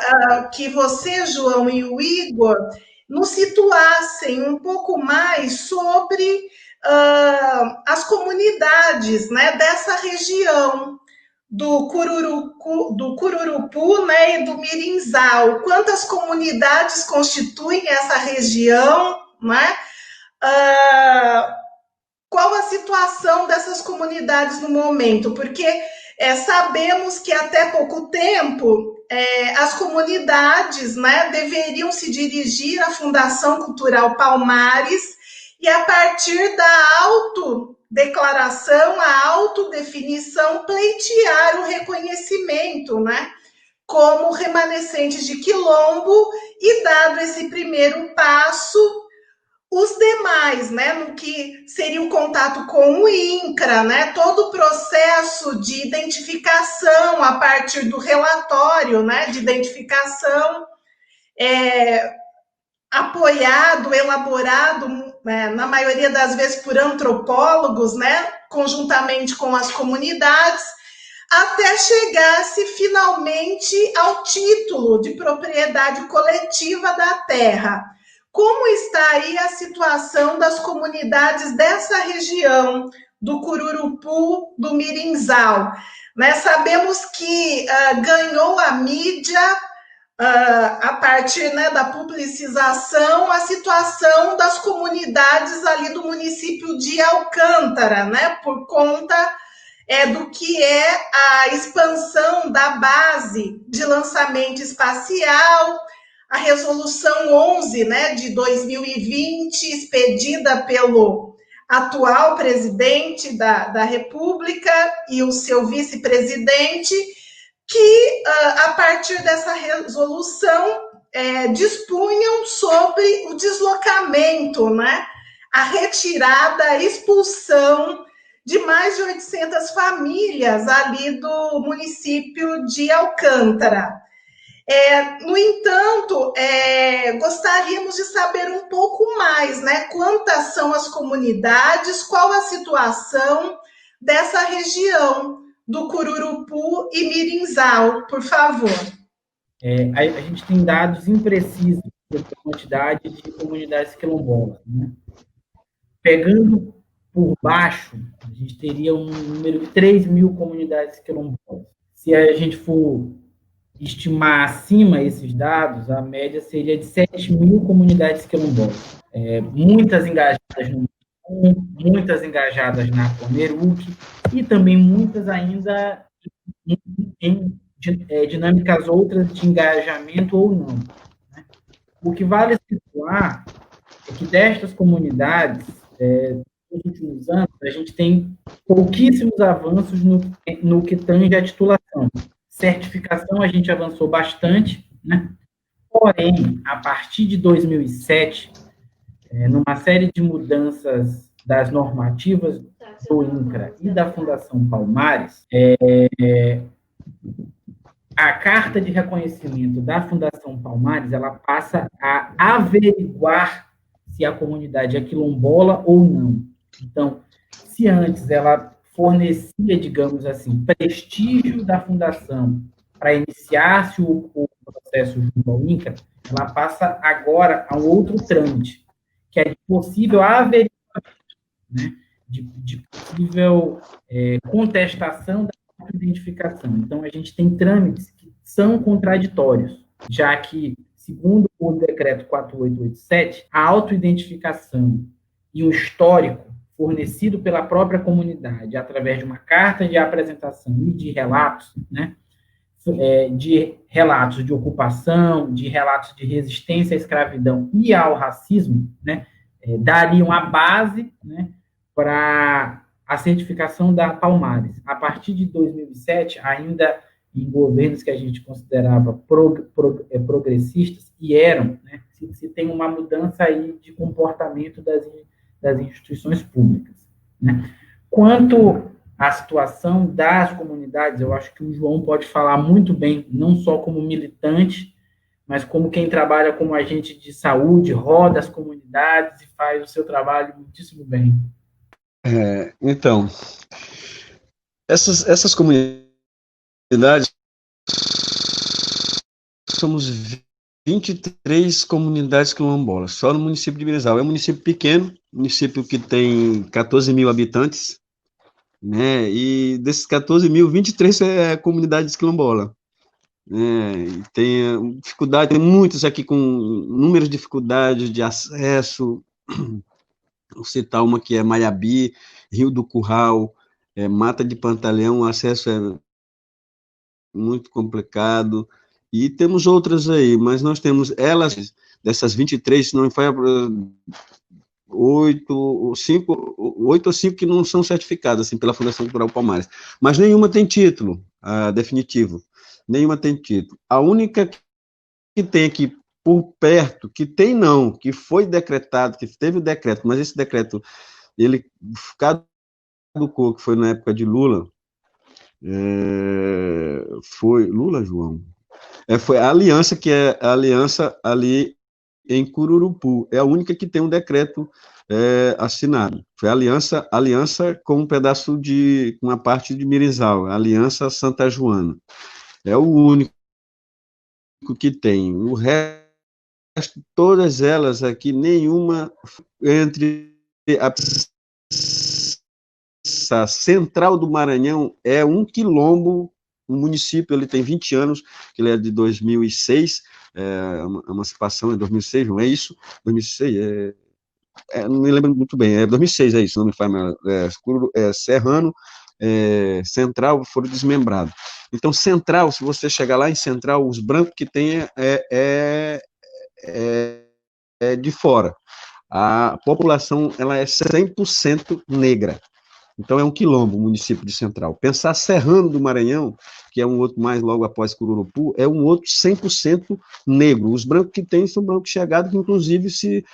que você, João, e o Igor nos situassem um pouco mais sobre as comunidades, né, dessa região do Cururupu, né, e do Mirinzal. Quantas comunidades constituem essa região, né? Qual a situação dessas comunidades no momento? Porque sabemos que até pouco tempo as comunidades, né, deveriam se dirigir à Fundação Cultural Palmares e, a partir da autodeclaração, a autodefinição, pleitear o reconhecimento, né, como remanescentes de quilombo, e, dado esse primeiro passo, os demais, né, no que seria o contato com o INCRA, né, todo o processo de identificação a partir do relatório, né, de identificação, apoiado, elaborado, né, na maioria das vezes por antropólogos, né, conjuntamente com as comunidades, até chegar-se finalmente ao título de propriedade coletiva da terra. Como está aí a situação das comunidades dessa região do Cururupu, do Mirinzal? Né, sabemos que ganhou a mídia, a partir, né, da publicização, a situação das comunidades ali do município de Alcântara, né, por conta do que é a expansão da base de lançamento espacial, a resolução 11, né, de 2020, expedida pelo atual presidente da República e o seu vice-presidente, que, a partir dessa resolução, dispunham sobre o deslocamento, né, a retirada, a expulsão de mais de 800 famílias ali do município de Alcântara. No entanto, gostaríamos de saber um pouco mais, né? Quantas são as comunidades, qual a situação dessa região do Cururupu e Mirinzal, por favor. A gente tem dados imprecisos sobre a quantidade de comunidades quilombolas, né? Pegando por baixo, a gente teria um número de 3.000 comunidades quilombolas. Se a gente for estimar acima esses dados, a média seria de 7.000 comunidades quilombolas. Muitas engajadas no Mutum, muitas engajadas na Pomeruc, e também muitas ainda em dinâmicas outras de engajamento ou não. Né? O que vale situar é que destas comunidades, nos últimos anos, a gente tem pouquíssimos avanços no que tange à titulação. Certificação a gente avançou bastante, né? Porém, a partir de 2007, numa série de mudanças das normativas do INCRA e da Fundação Palmares, a carta de reconhecimento da Fundação Palmares, ela passa a averiguar se a comunidade é quilombola ou não. Então, se antes ela fornecia, digamos assim, prestígio da fundação para iniciar-se o processo junto ao INCRA, ela passa agora a um outro trâmite, que é de possível averiguação, né, de possível contestação da identificação. Então, a gente tem trâmites que são contraditórios, já que, segundo o decreto 4887, a autoidentificação e o histórico fornecido pela própria comunidade, através de uma carta de apresentação e de relatos, né, de relatos de ocupação, de relatos de resistência à escravidão e ao racismo, né, dariam a base, né, para a certificação da Palmares. A partir de 2007, ainda em governos que a gente considerava progressistas, e eram, né, se tem uma mudança aí de comportamento das instituições públicas, né? Quanto à situação das comunidades, eu acho que o João pode falar muito bem, não só como militante, mas como quem trabalha como agente de saúde, roda as comunidades e faz o seu trabalho muitíssimo bem. Então, essas comunidades, somos 23 comunidades quilombolas, só no município de Mirizal. É um município pequeno, município que tem 14 mil habitantes, né? E desses 14 mil, 23 é comunidades quilombolas. E tem dificuldade, tem muitos aqui com inúmeras dificuldades de acesso. Vou citar uma que é Maiabi, Rio do Curral, Mata de Pantaleão, o acesso é muito complicado, e temos outras aí, mas nós temos elas, dessas 23, se não foi 8 ou 5 que não são certificadas, assim, pela Fundação Cultural Palmares, mas nenhuma tem título definitivo, nenhuma tem título. A única que tem aqui por perto, que tem não, que foi decretado, que teve o decreto, mas esse decreto, ele caducou, que foi na época de Lula, foi Lula, João? Foi a Aliança, que é a Aliança ali em Cururupu, é a única que tem um decreto assinado. Foi a Aliança com um pedaço de, uma parte de Mirizal, a Aliança Santa Joana. É o único que tem. O resto, todas elas aqui, nenhuma entre a central do Maranhão é um quilombo, um município, ele tem 20 anos, que ele é de 2006, a emancipação é 2006, não é isso? 2006, não me lembro muito bem, 2006 é isso, não me faz mais, Serrano, Central foram desmembrados. Então, Central, se você chegar lá em Central, os brancos que tem de fora. A população ela é 100% negra. Então, é um quilombo o município de Central. Pensar Serrano do Maranhão, que é um outro mais logo após Cururupu, é um outro 100% negro. Os brancos que tem são brancos chegados, que inclusive se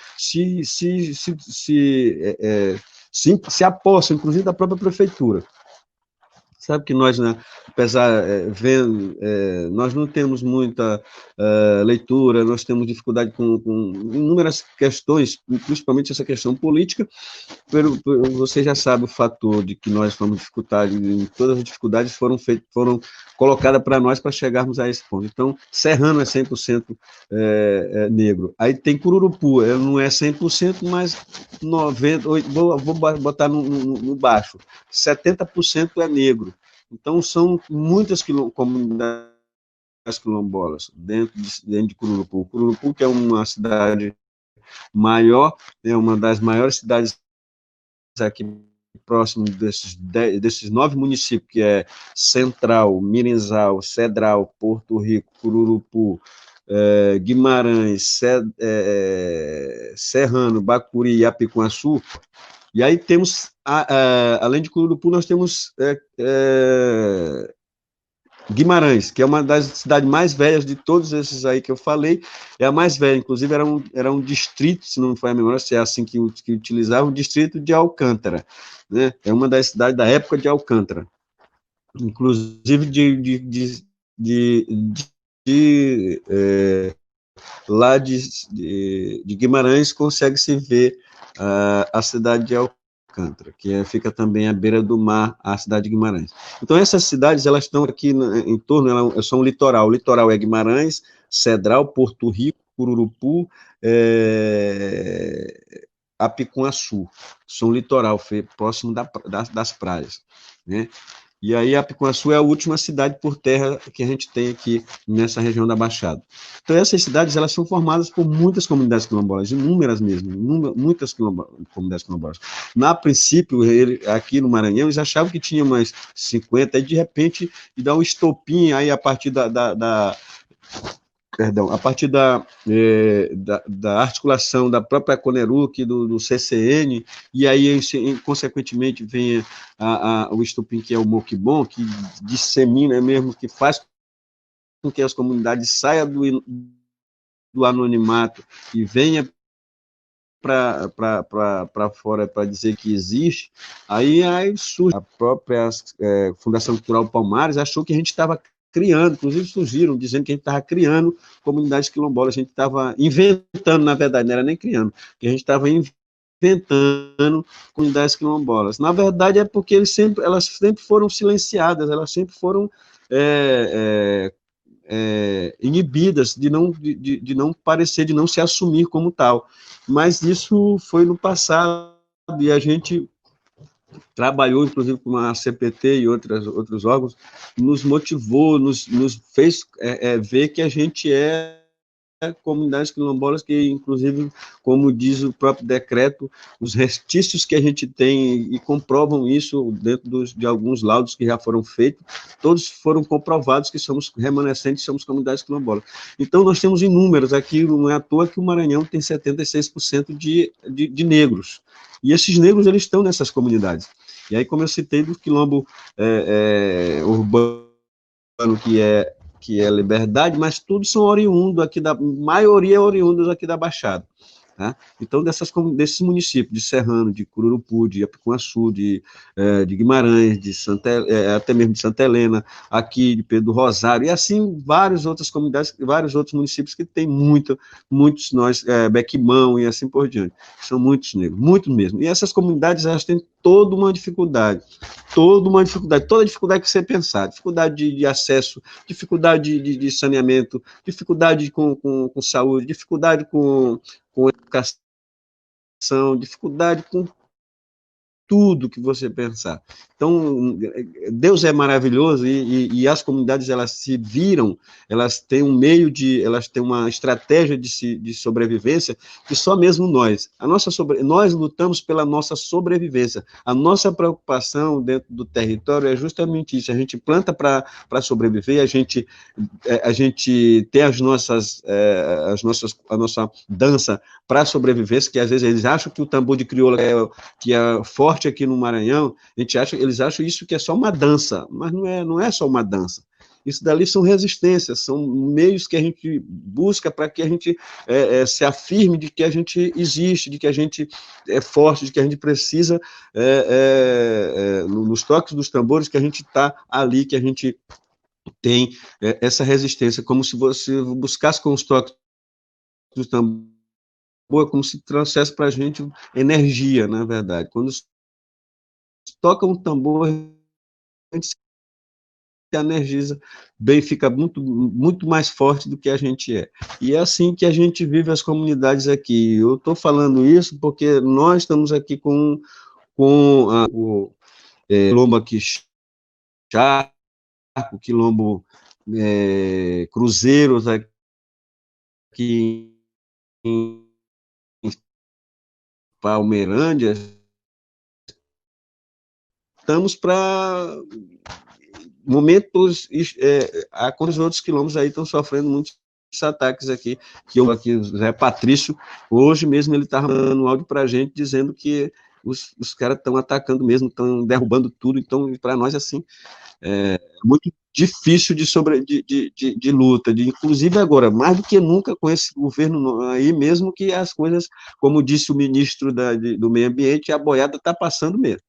apossam, inclusive, da própria prefeitura. Sabe que nós, né, apesar nós não temos muita leitura, nós temos dificuldade com inúmeras questões, principalmente essa questão política. Você já sabe o fator de que nós fomos dificuldade, e todas as dificuldades foram colocadas para nós para chegarmos a esse ponto. Então, Serrano é 100% negro. Aí tem Cururupu, ele não é 100%, mas 90%, vou botar no baixo, 70% é negro. Então, são muitas comunidades quilombolas dentro de Cururupu. Cururupu, que é uma cidade maior, é uma das maiores cidades aqui próximo desses 9 municípios, que é Central, Mirizal, Cedral, Porto Rico, Cururupu, Guimarães, Serrano, Bacuri e Apicuaçu. E aí temos, além de Cururupu, nós temos Guimarães, que é uma das cidades mais velhas de todos esses aí que eu falei, é a mais velha, inclusive era um distrito, se não me falha a memória, se é assim que utilizava, o distrito de Alcântara, né? É uma das cidades da época de Alcântara, inclusive lá de Guimarães consegue-se ver a cidade de Alcântara, que fica também à beira do mar, a cidade de Guimarães. Então, essas cidades, elas estão aqui em torno, elas são o litoral. O litoral é Guimarães, Cedral, Porto Rico, Cururupu, Apicuaçu. São o litoral, próximo das praias, né? E aí, Apicuaçu é a última cidade por terra que a gente tem aqui nessa região da Baixada. Então, essas cidades, elas são formadas por muitas comunidades quilombolas, inúmeras mesmo, muitas comunidades quilombolas. Na princípio, aqui no Maranhão, eles achavam que tinha mais 50, e de repente, dá um estopim aí a partir a partir da articulação da própria Coneruc, do CCN, e aí, consequentemente, vem o estupim, que é o Moquibon, que dissemina mesmo, que faz com que as comunidades saiam do do anonimato e venha para fora para dizer que existe, aí surge a própria Fundação Cultural Palmares, achou que a gente estava criando, inclusive surgiram dizendo que a gente estava criando comunidades quilombolas, a gente estava inventando, na verdade, não era nem criando, que a gente estava inventando comunidades quilombolas. Na verdade, é porque elas sempre foram silenciadas, elas sempre foram inibidas de não parecer, de não se assumir como tal. Mas isso foi no passado, e a gente trabalhou, inclusive, com a CPT e outros órgãos, nos motivou, nos fez ver que a gente comunidades quilombolas que, inclusive, como diz o próprio decreto, os restícios que a gente tem, e comprovam isso dentro de alguns laudos que já foram feitos, todos foram comprovados que somos remanescentes, somos comunidades quilombolas. Então, nós temos inúmeros aqui, não é à toa que o Maranhão tem 76% de negros, e esses negros, eles estão nessas comunidades. E aí, como eu citei do quilombo urbano, que é Liberdade, mas todos são oriundos aqui maioria oriundos aqui da Baixada. Tá? Então, desses municípios, de Serrano, de Cururupu, de Apicuaçu, de Guimarães, até mesmo de Santa Helena, aqui de Pedro Rosário, e assim várias outras comunidades, vários outros municípios que tem muitos nós, Bequimão e assim por diante. São muitos negros, muito mesmo. E essas comunidades, elas têm toda a dificuldade que você pensar, dificuldade de acesso, dificuldade de saneamento, dificuldade com saúde, dificuldade com educação, dificuldade com tudo que você pensar. Então, Deus é maravilhoso e as comunidades, elas se viram, elas têm elas têm uma estratégia de sobrevivência que só mesmo nós. Nós lutamos pela nossa sobrevivência. A nossa preocupação dentro do território é justamente isso. A gente planta para sobreviver, a gente tem a nossa dança para sobrevivência, que às vezes eles acham que o tambor de crioula que é forte aqui no Maranhão, eles acham isso que é só uma dança, mas não é só uma dança. Isso dali são resistências, são meios que a gente busca para que a gente se afirme de que a gente existe, de que a gente é forte, de que a gente precisa, nos toques dos tambores, que a gente está ali, que a gente tem essa resistência, como se você buscasse com os toques dos tambores, como se trouxesse para a gente energia, na verdade. Quando toca um tambor, a gente se energiza bem, fica muito mais forte do que a gente é. E é assim que a gente vive as comunidades aqui. Eu estou falando isso porque nós estamos aqui com o quilombo aqui, Charco, quilombo Cruzeiros aqui em Palmeirândia. Estamos para momentos, quando os outros quilombos aí estão sofrendo muitos ataques aqui, o Zé Patrício, hoje mesmo ele estava mandando um áudio para a gente, dizendo que os caras estão atacando mesmo, estão derrubando tudo, então, para nós, assim, é muito difícil de luta, inclusive agora, mais do que nunca com esse governo aí, mesmo que as coisas, como disse o ministro do Meio Ambiente, a boiada está passando mesmo.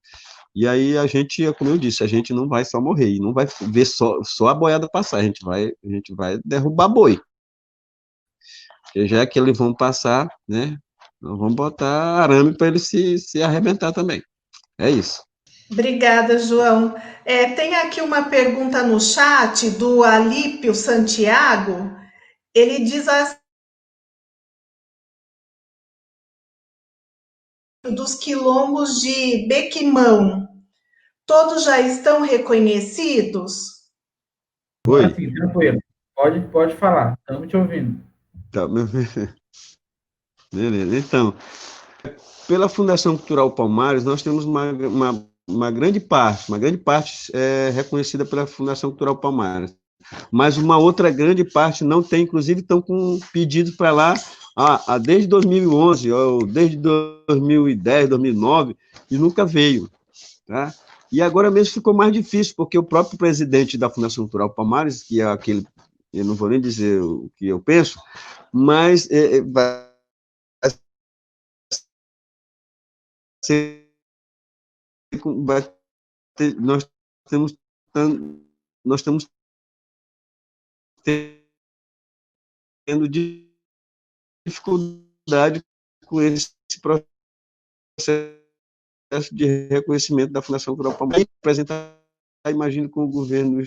E aí a gente, como eu disse, a gente não vai só morrer, e não vai ver só a boiada passar, a gente vai derrubar boi. Porque já que eles vão passar, né, nós vamos botar arame para ele se arrebentar também. É isso. Obrigada, João. Tem aqui uma pergunta no chat do Alípio Santiago. Ele diz assim: dos quilombos de Bequimão, todos já estão reconhecidos? Oi. Assim, tranquilo. Pode falar, estamos te ouvindo. Tá. Beleza. Então, pela Fundação Cultural Palmares, nós temos uma grande parte reconhecida pela Fundação Cultural Palmares, mas uma outra grande parte não tem, inclusive estão com pedidos para lá desde 2011, ou desde 2010, 2009, e nunca veio, tá? E agora mesmo ficou mais difícil, porque o próprio presidente da Fundação Cultural Palmares, que é aquele, eu não vou nem dizer o que eu penso, mas vai ser, vai nós temos nós estamos tendo dificuldade com esse processo de reconhecimento da Fundação Cultural Palmeiras, apresentar, imagino, com o governo.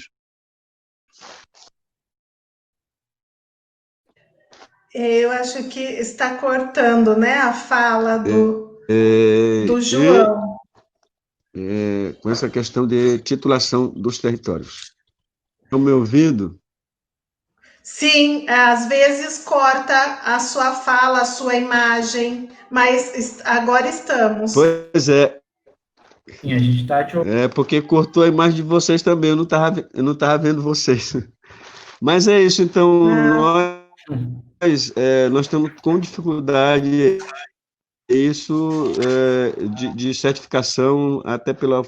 Eu acho que está cortando, né, a fala do João. Com essa questão de titulação dos territórios. Estão me ouvindo? Sim, às vezes corta a sua fala, a sua imagem, mas agora estamos. Pois é. Sim, a gente está te ouvindo. É porque cortou a imagem de vocês também, eu não estava vendo vocês. Mas é isso, então, nós estamos com dificuldade isso de certificação, até pela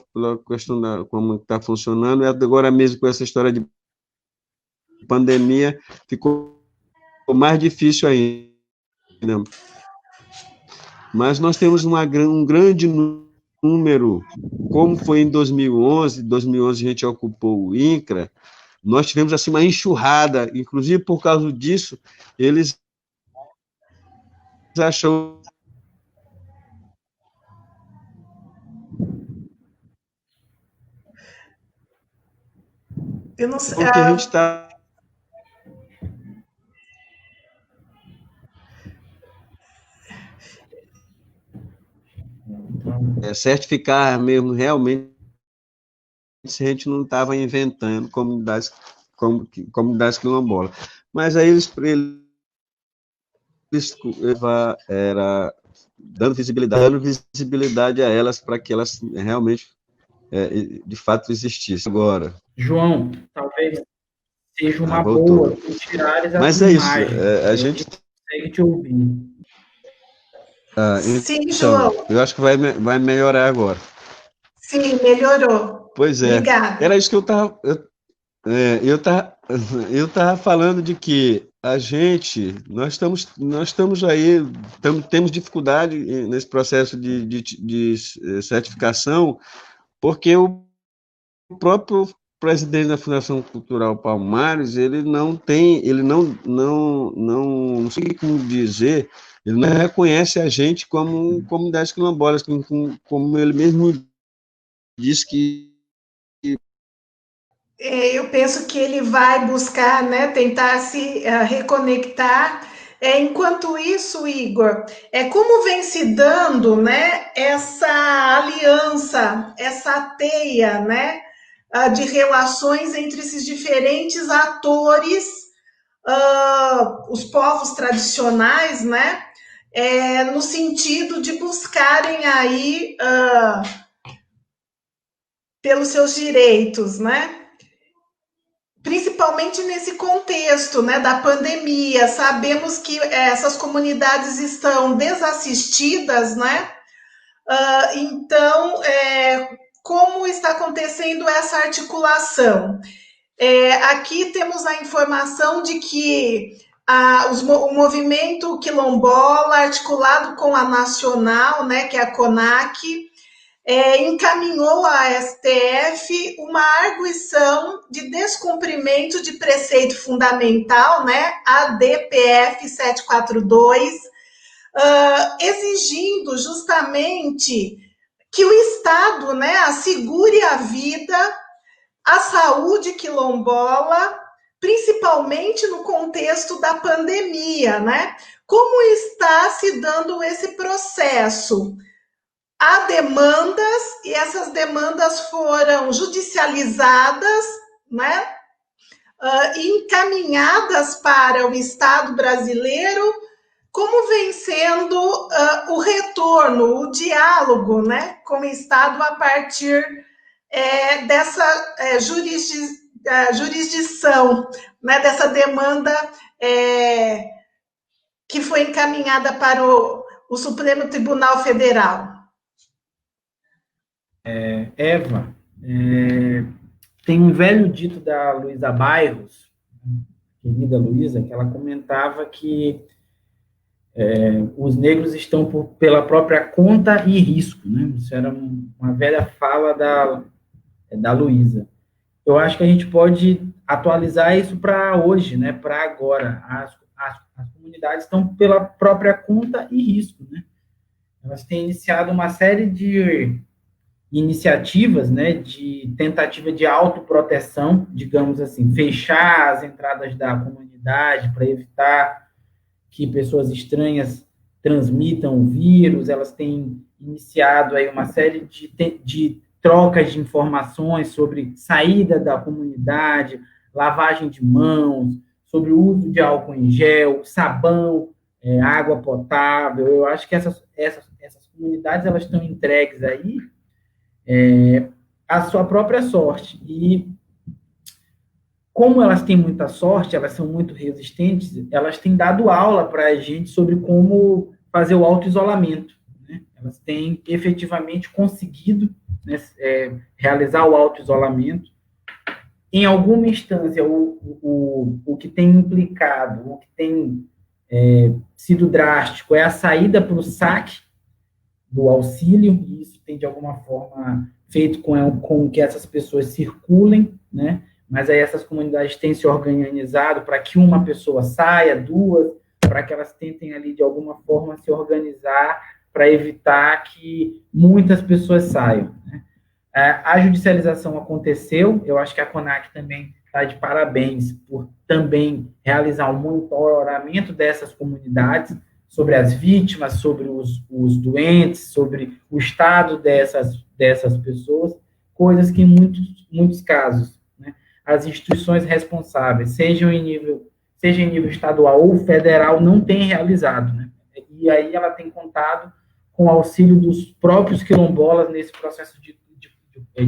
questão da como está funcionando, e agora mesmo com essa história de pandemia, ficou mais difícil ainda. Mas nós temos um grande número, como foi em 2011 a gente ocupou o INCRA, nós tivemos assim uma enxurrada, inclusive por causa disso, eles acham Eu não sei. porque a gente está certificar mesmo realmente se a gente não estava inventando comunidades quilombolas. Mas aí eles era dando visibilidade a elas para que elas realmente, de fato, existissem. Agora. João, talvez seja uma voltou. boa tu tirares Mas a é imagem. Isso, a gente consegue te ouvir. Sim, então, João. Eu acho que vai melhorar agora. Sim, melhorou. Pois é. Obrigada. Era isso que eu estava falando de que nós estamos aí, temos dificuldade nesse processo de certificação, porque o próprio presidente da Fundação Cultural Palmares, ele não sei como dizer, ele não reconhece a gente como comunidades quilombolas, como ele mesmo disse que. Eu penso que ele vai buscar, né, tentar se reconectar. Enquanto isso, Igor, como vem se dando, né, essa aliança, essa teia, né, de relações entre esses diferentes atores, os povos tradicionais, né, no sentido de buscarem aí pelos seus direitos, né? Principalmente nesse contexto, né, da pandemia, sabemos que essas comunidades estão desassistidas, né? Então, como está acontecendo essa articulação? Aqui temos a informação de que o movimento quilombola, articulado com a nacional, né, que é a CONAC, encaminhou à STF uma arguição de descumprimento de preceito fundamental, né, a DPF 742, exigindo justamente que o Estado, né, assegure a vida, a saúde quilombola, principalmente no contexto da pandemia, né? Como está se dando esse processo? Há demandas, e essas demandas foram judicializadas, né, encaminhadas para o Estado brasileiro. Como vem sendo o retorno, o diálogo, né, com o Estado a partir dessa jurisdição, né, dessa demanda que foi encaminhada para o Supremo Tribunal Federal? Eva, tem um velho dito da Luísa Bairros, querida Luísa, que ela comentava que os negros estão pela própria conta e risco, né? Isso era uma velha fala da Luísa. Eu acho que a gente pode atualizar isso para hoje, né? Para agora. As comunidades estão pela própria conta e risco, né? Elas têm iniciado uma série de iniciativas, né, de tentativa de autoproteção, digamos assim, fechar as entradas da comunidade para evitar que pessoas estranhas transmitam o vírus. Elas têm iniciado aí uma série de trocas de informações sobre saída da comunidade, lavagem de mãos, sobre o uso de álcool em gel, sabão, água potável. Eu acho que essas comunidades elas estão entregues aí à sua própria sorte. E como elas têm muita sorte, elas são muito resistentes, elas têm dado aula para a gente sobre como fazer o auto-isolamento, né? Elas têm efetivamente conseguido, né, realizar o auto-isolamento. Em alguma instância, o que tem implicado, o que tem sido drástico é a saída para o saque do auxílio, e isso tem, de alguma forma, feito com que essas pessoas circulem, né? Mas aí essas comunidades têm se organizado para que uma pessoa saia, duas, para que elas tentem ali, de alguma forma, se organizar para evitar que muitas pessoas saiam, né? A judicialização aconteceu, eu acho que a CONAC também está de parabéns por também realizar um monitoramento dessas comunidades, sobre as vítimas, sobre os doentes, sobre o estado dessas pessoas, coisas que em muitos casos, né, as instituições responsáveis, seja em nível estadual ou federal, não têm realizado, né? E aí ela tem contado com o auxílio dos próprios quilombolas nesse processo de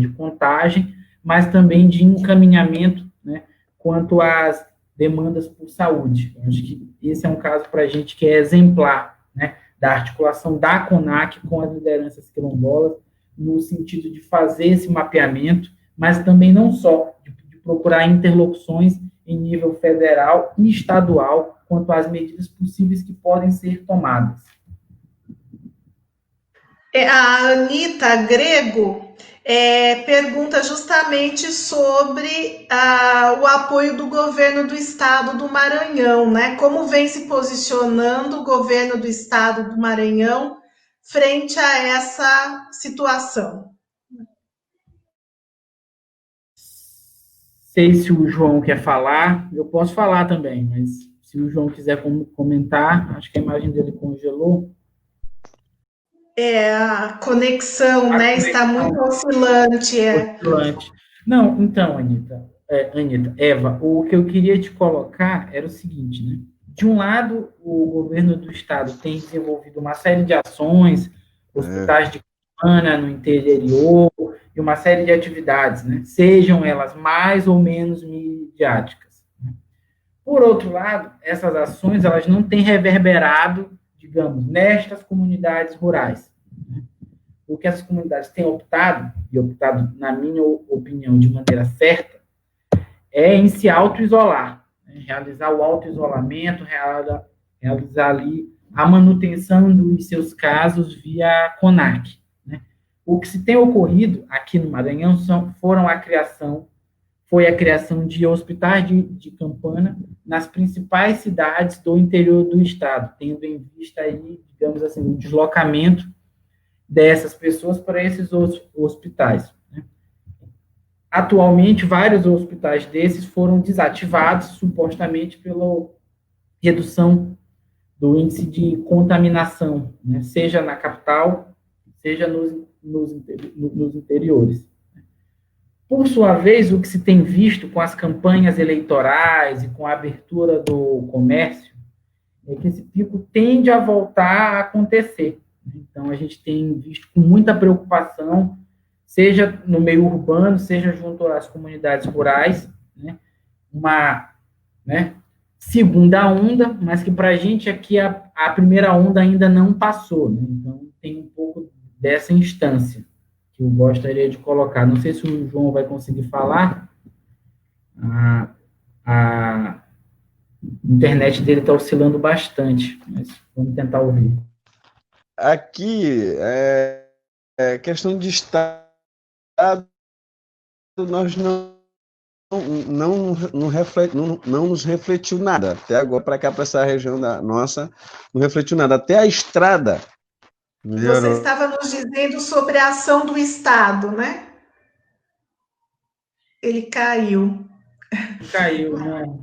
contagem, mas também de encaminhamento, né, quanto às demandas por saúde. Eu acho que esse é um caso para a gente que é exemplar, né, da articulação da CONAC com as lideranças quilombolas, no sentido de fazer esse mapeamento, mas também não só, de procurar interlocuções em nível federal e estadual quanto às medidas possíveis que podem ser tomadas. A Anitta Grego pergunta justamente sobre o apoio do governo do estado do Maranhão, né? Como vem se posicionando o governo do estado do Maranhão frente a essa situação? Sei se o João quer falar, eu posso falar também, mas se o João quiser comentar, acho que a imagem dele congelou. A conexão, né, está muito oscilante. Oscilante. Não, então, Anitta, Eva, o que eu queria te colocar era o seguinte, né? De um lado, o governo do estado tem desenvolvido uma série de ações, hospitais de campanha no interior, e uma série de atividades, né? Sejam elas mais ou menos midiáticas. Por outro lado, essas ações elas não têm reverberado, digamos, nestas comunidades rurais. O que essas comunidades têm optado, e optado, na minha opinião, de maneira certa, é em se auto-isolar, né? Realizar o auto-isolamento, realizar ali a manutenção dos seus casos via CONAC, né? O que se tem ocorrido aqui no Maranhão foi a criação de hospitais de campanha nas principais cidades do interior do estado, tendo em vista aí, digamos assim, o deslocamento dessas pessoas para esses hospitais, né? Atualmente, vários hospitais desses foram desativados, supostamente pela redução do índice de contaminação, né? Seja na capital, seja nos interiores. Por sua vez, o que se tem visto com as campanhas eleitorais e com a abertura do comércio é que esse pico tende a voltar a acontecer. Então, a gente tem visto com muita preocupação, seja no meio urbano, seja junto às comunidades rurais, né, uma, né, segunda onda, mas que para a gente aqui a primeira onda ainda não passou, né? Então, tem um pouco dessa instância que eu gostaria de colocar. Não sei se o João vai conseguir falar. A internet dele está oscilando bastante, mas vamos tentar ouvir. Aqui, questão de Estado, nós não nos refletiu nada. Até agora, para cá, para essa região da nossa, não refletiu nada. Até a estrada Você melhorou. estava nos dizendo sobre a ação do Estado, né? Ele caiu. Caiu, né?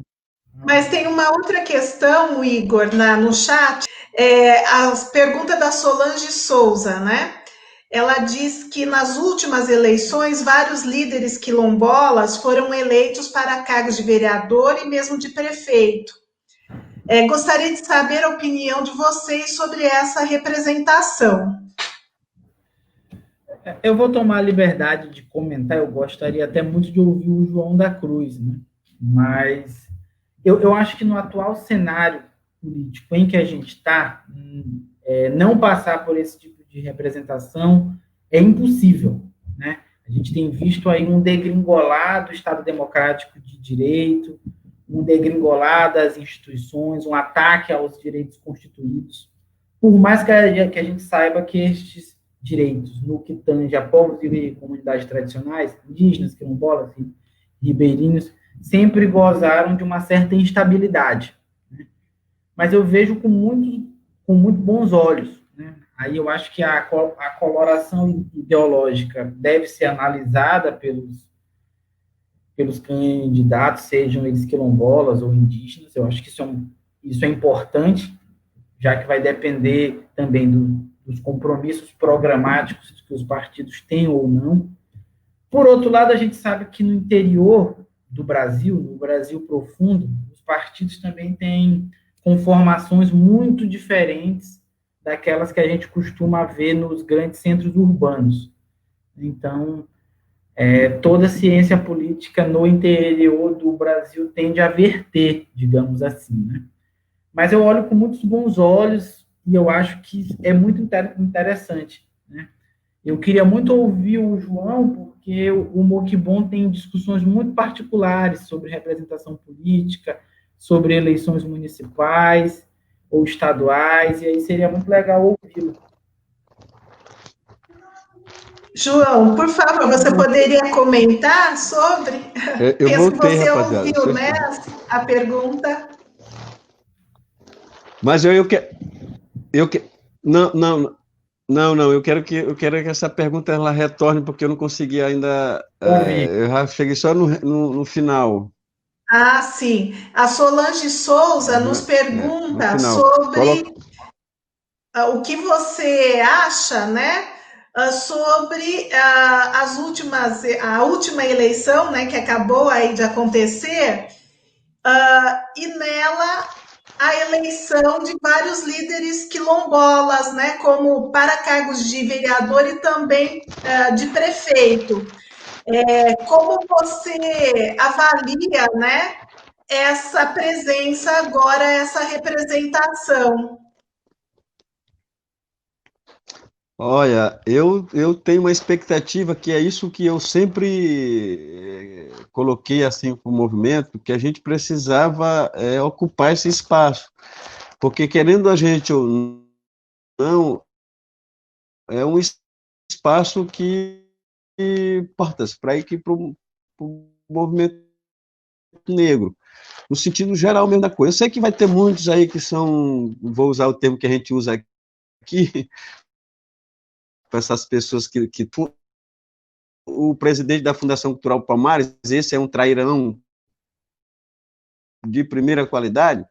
Mas tem uma outra questão, Igor, no chat, a pergunta da Solange Souza, né? Ela diz que nas últimas eleições, vários líderes quilombolas foram eleitos para cargos de vereador e mesmo de prefeito. Gostaria de saber a opinião de vocês sobre essa representação. Eu vou tomar a liberdade de comentar, eu gostaria até muito de ouvir o João da Cruz, né? Mas eu acho que no atual cenário político em que a gente está, não passar por esse tipo de representação é impossível, né? A gente tem visto aí um degringolar do Estado Democrático de Direito, um degringolar das instituições, um ataque aos direitos constituídos, por mais que a gente saiba que estes direitos, no que tange a povos e comunidades tradicionais, indígenas, quilombolas, ribeirinhos, sempre gozaram de uma certa instabilidade, né? Mas eu vejo com muito bons olhos, né? Aí eu acho que a coloração ideológica deve ser analisada pelos candidatos, sejam eles quilombolas ou indígenas. Eu acho que isso é importante, já que vai depender também dos compromissos programáticos que os partidos têm ou não. Por outro lado, a gente sabe que no interior do Brasil, no Brasil profundo, os partidos também têm conformações muito diferentes daquelas que a gente costuma ver nos grandes centros urbanos. Então, toda a ciência política no interior do Brasil tende a verter, digamos assim, né? Mas eu olho com muitos bons olhos e eu acho que é muito interessante, né? Eu queria muito ouvir o João, porque o Moquibon tem discussões muito particulares sobre representação política, sobre eleições municipais ou estaduais, e aí seria muito legal ouvi-lo. João, por favor, você poderia comentar sobre? Eu Penso que voltei, você rapaziada. ouviu, né, a pergunta. Mas eu quero. Não, eu quero que essa pergunta ela retorne, porque eu não consegui ainda. Eu já cheguei só no final. Ah, sim. A Solange Souza nos No pergunta final. sobre o que você acha, né, sobre a última eleição, né, que acabou aí de acontecer, e nela a eleição de vários líderes quilombolas, né, como para cargos de vereador e também de prefeito. Como você avalia, né, essa presença agora, essa representação? Olha, eu tenho uma expectativa que é isso que eu sempre coloquei assim para o movimento, que a gente precisava ocupar esse espaço, porque querendo a gente ou não, é um espaço que portas para ir para o movimento negro, no sentido geral mesmo da coisa. Eu sei que vai ter muitos aí que são, vou usar o termo que a gente usa aqui, para essas pessoas que o presidente da Fundação Cultural Palmares, esse é um trairão de primeira qualidade,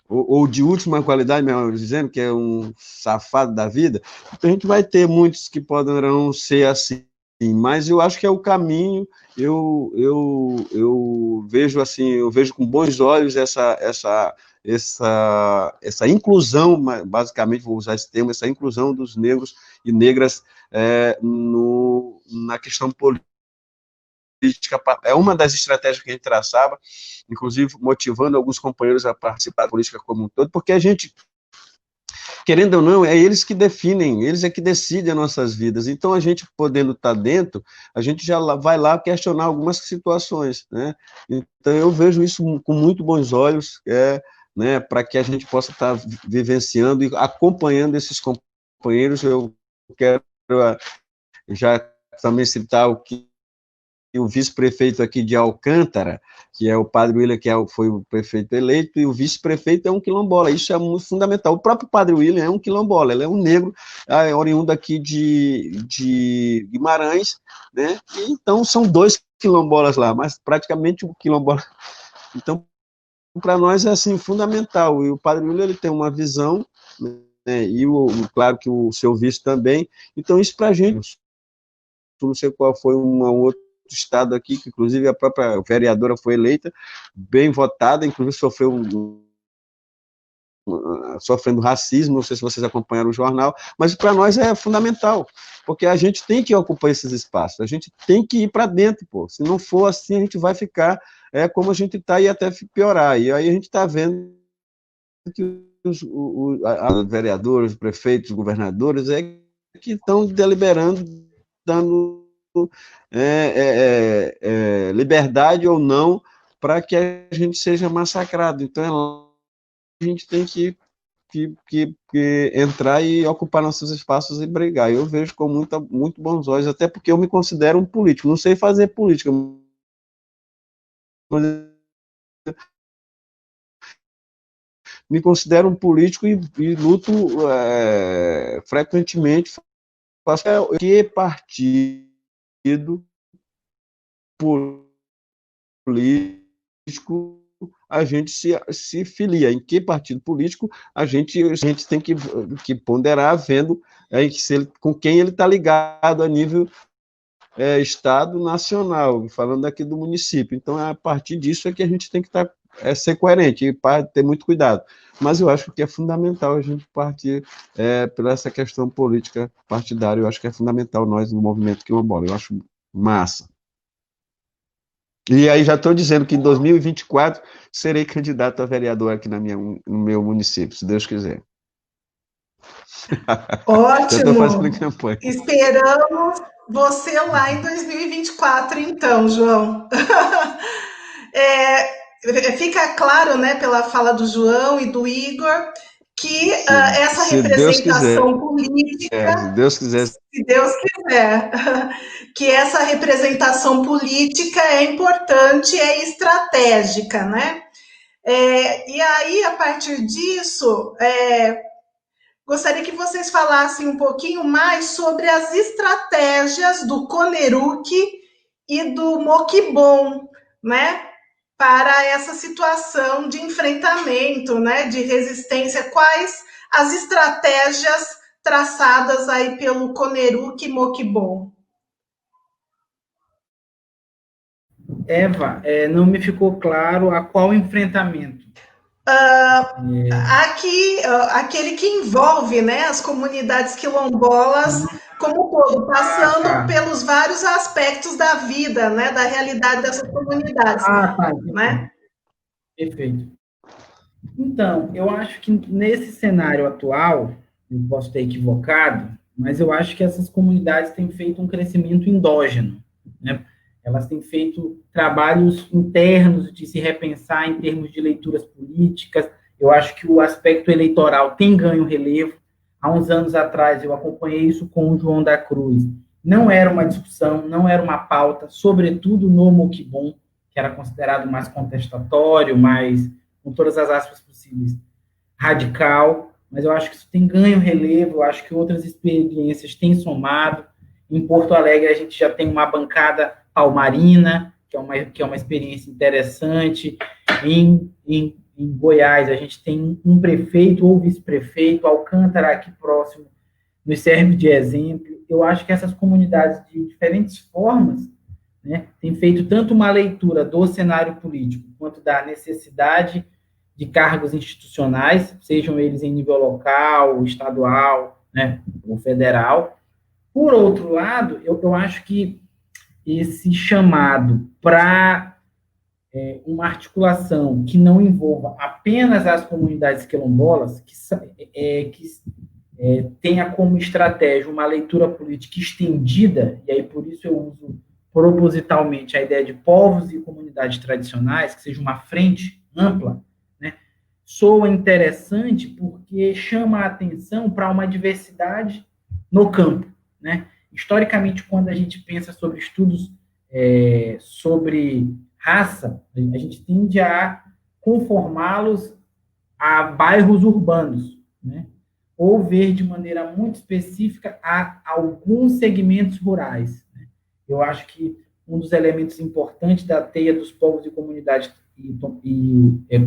ou de última qualidade, melhor dizendo, que é um safado da vida. Então, a gente vai ter muitos que poderão ser assim, mas eu acho que é o caminho. Eu vejo assim, eu vejo com bons olhos essa inclusão, basicamente vou usar esse termo, essa inclusão dos negros e negras na questão política. É uma das estratégias que a gente traçava, inclusive motivando alguns companheiros a participar da política como um todo, porque a gente querendo ou não, é eles que definem, eles é que decidem as nossas vidas. Então, a gente podendo estar dentro, a gente já vai lá questionar algumas situações, né? Então, eu vejo isso com muito bons olhos, né, para que a gente possa estar vivenciando e acompanhando esses companheiros. Eu quero já também citar o vice-prefeito aqui de Alcântara, que é o Padre William, foi o prefeito eleito, e o vice-prefeito é um quilombola. Isso é muito fundamental. O próprio Padre William é um quilombola, ele é um negro, oriundo aqui de Guimarães, né? E, então, são 2 quilombolas lá, mas praticamente o quilombola. Então, para nós é assim fundamental. E o Padre William, ele tem uma visão, né? E claro que o seu vice também. Então, isso para a gente, não sei qual foi um outro estado aqui, que inclusive a própria vereadora foi eleita, bem votada, inclusive sofrendo racismo, não sei se vocês acompanharam o jornal, mas para nós é fundamental, porque a gente tem que ocupar esses espaços, a gente tem que ir para dentro, pô. Se não for assim, a gente vai ficar como a gente está e até piorar, e aí a gente está vendo que os vereadores, os prefeitos, os governadores que estão deliberando, dando liberdade ou não para que a gente seja massacrado. Então, a gente tem que entrar e ocupar nossos espaços e brigar. Eu vejo com muito bons olhos, até porque eu me considero um político. Não sei fazer política, mas me considero um político e luto frequentemente. Faço que partido político a gente se filia, em que partido político a gente tem que ponderar, vendo com quem ele está ligado a nível Estado, nacional, falando aqui do município. Então, a partir disso é que a gente tem que ser coerente e ter muito cuidado. Mas eu acho que é fundamental a gente partir por essa questão política partidária. Eu acho que é fundamental nós, no movimento quilombola. Eu acho massa. E aí já estou dizendo que em 2024 serei candidato a vereador aqui no meu município, se Deus quiser. Ótimo! Eu estou fazendo campanha. Esperamos você lá em 2024, então, João. Fica claro, né, pela fala do João e do Igor, que essa representação política, se Deus quiser, que essa representação política é importante, é estratégica, né? E aí, a partir disso, gostaria que vocês falassem um pouquinho mais sobre as estratégias do Coneruc e do Moquibon, né? Para essa situação de enfrentamento, né, de resistência, quais as estratégias traçadas aí pelo Coneruc e Moquibon? Eva, não me ficou claro a qual enfrentamento. Aquele que envolve, né, as comunidades quilombolas como um todo, passando pelos vários aspectos da vida, né, da realidade dessas comunidades. Né? Perfeito. Então, eu acho que nesse cenário atual, eu posso ter equivocado, mas eu acho que essas comunidades têm feito um crescimento endógeno, né? Elas têm feito trabalhos internos de se repensar em termos de leituras políticas. Eu acho que o aspecto eleitoral tem ganho relevo. Há uns anos atrás, eu acompanhei isso com o João da Cruz. Não era uma discussão, não era uma pauta, sobretudo no Moquibon, que era considerado mais contestatório, mais, com todas as aspas possíveis, radical. Mas eu acho que isso tem ganho relevo, eu acho que outras experiências têm somado. Em Porto Alegre, a gente já tem uma bancada palmarina, que é uma experiência interessante. Em Goiás, a gente tem um prefeito ou vice-prefeito, Alcântara, aqui próximo, nos serve de exemplo. Eu acho que essas comunidades, de diferentes formas, né, têm feito tanto uma leitura do cenário político, quanto da necessidade de cargos institucionais, sejam eles em nível local, estadual, né, ou federal. Por outro lado, eu acho que esse chamado para uma articulação que não envolva apenas as comunidades quilombolas, que tenha como estratégia uma leitura política estendida, e aí por isso eu uso propositalmente a ideia de povos e comunidades tradicionais, que seja uma frente ampla, né, soa interessante porque chama a atenção para uma diversidade no campo, né? Historicamente, quando a gente pensa sobre estudos sobre raça, a gente tende a conformá-los a bairros urbanos, né? Ou ver de maneira muito específica a alguns segmentos rurais. Né? Eu acho que um dos elementos importantes da teia dos povos e comunidades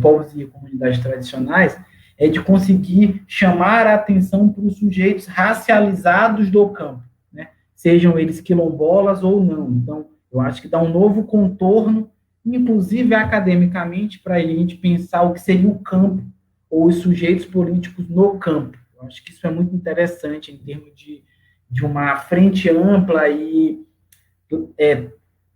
povos e comunidades tradicionais é de conseguir chamar a atenção para os sujeitos racializados do campo, né? Sejam eles quilombolas ou não. Então, eu acho que dá um novo contorno, inclusive academicamente, para a gente pensar o que seria o campo ou os sujeitos políticos no campo. Eu acho que isso é muito interessante em termos de uma frente ampla e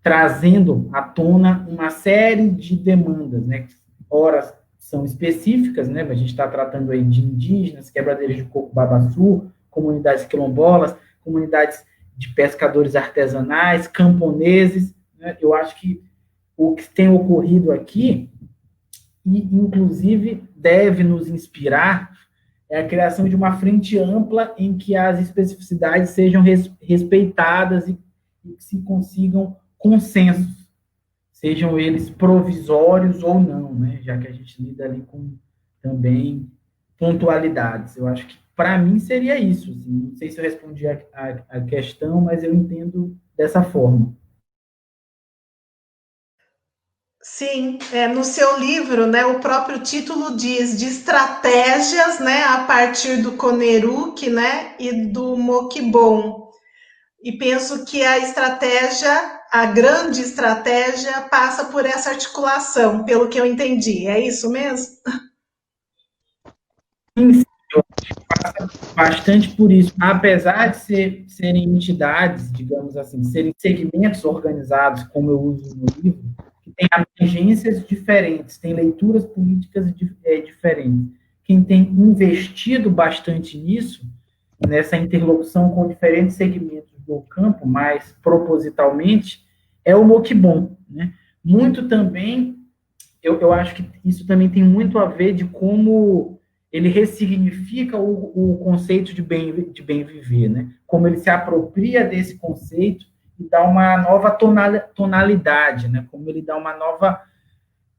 trazendo à tona uma série de demandas, né? Ora são específicas, né? A gente está tratando aí de indígenas, quebradeiros de coco babaçu, comunidades quilombolas, comunidades de pescadores artesanais, camponeses, né? Eu acho que o que tem ocorrido aqui, e inclusive deve nos inspirar, é a criação de uma frente ampla em que as especificidades sejam respeitadas e que se consigam consensos, sejam eles provisórios ou não, né? Já que a gente lida ali com também pontualidades. Eu acho que, para mim, seria isso. Assim. Não sei se eu respondi a questão, mas eu entendo dessa forma. Sim, no seu livro, né, o próprio título diz de estratégias, né, a partir do Coneruc, né, e do Moquibon. E penso que a estratégia, a grande estratégia, passa por essa articulação, pelo que eu entendi. É isso mesmo? Bastante por isso. Apesar de serem entidades, digamos assim, serem segmentos organizados, como eu uso no livro, que têm abrangências diferentes, têm leituras políticas diferentes. Quem tem investido bastante nisso, nessa interlocução com diferentes segmentos do campo, mais propositalmente, é o Moquibon. Né? Muito também, eu acho que isso também tem muito a ver de como ele ressignifica o conceito de bem viver, né? Como ele se apropria desse conceito e dá uma nova tonalidade, né? Como ele dá uma nova,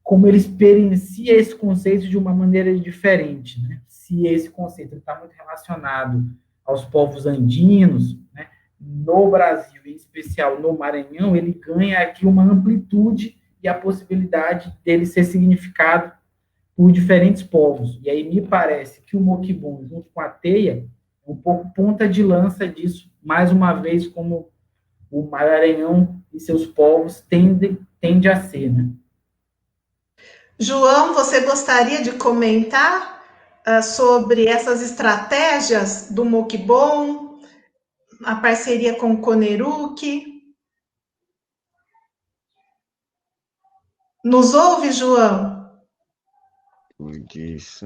como ele experiencia esse conceito de uma maneira diferente, né? Se esse conceito está muito relacionado aos povos andinos, né? No Brasil, em especial no Maranhão, ele ganha aqui uma amplitude e a possibilidade dele ser significado por diferentes povos. E aí me parece que o Moquibon, junto com a teia, é um pouco ponta de lança disso, mais uma vez, como o Maranhão e seus povos tende a ser, né? João, você gostaria de comentar sobre essas estratégias do Moquibon, a parceria com o Coneruc? Nos ouve, João? Isso.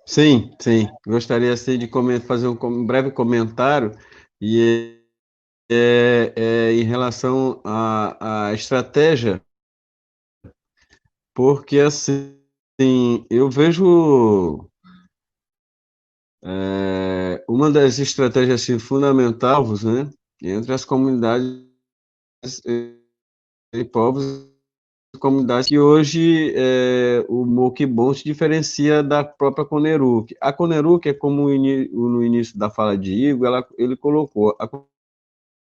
Sim, sim. Gostaria assim, de fazer um breve comentário e em relação à estratégia, porque assim eu vejo uma das estratégias assim, fundamentais, né, entre as comunidades e povos comunidades que hoje o Moquibon se diferencia da própria Coneruc. A Coneruc é como no início da fala de Igor, ele colocou, a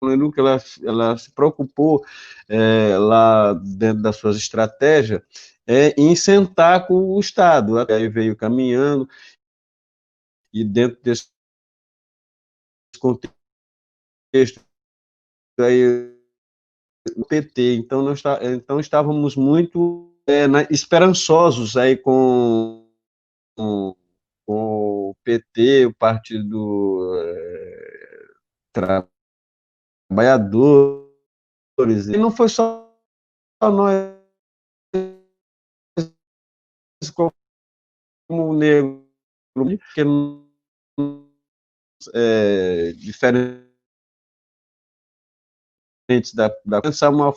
Coneruc ela se preocupou lá dentro das suas estratégias em sentar com o Estado, aí veio caminhando e dentro desse contexto aí o PT, então estávamos muito esperançosos aí com, com o PT, o Partido Trabalhadores, e não foi só nós como negro, que diferentes da pensar uma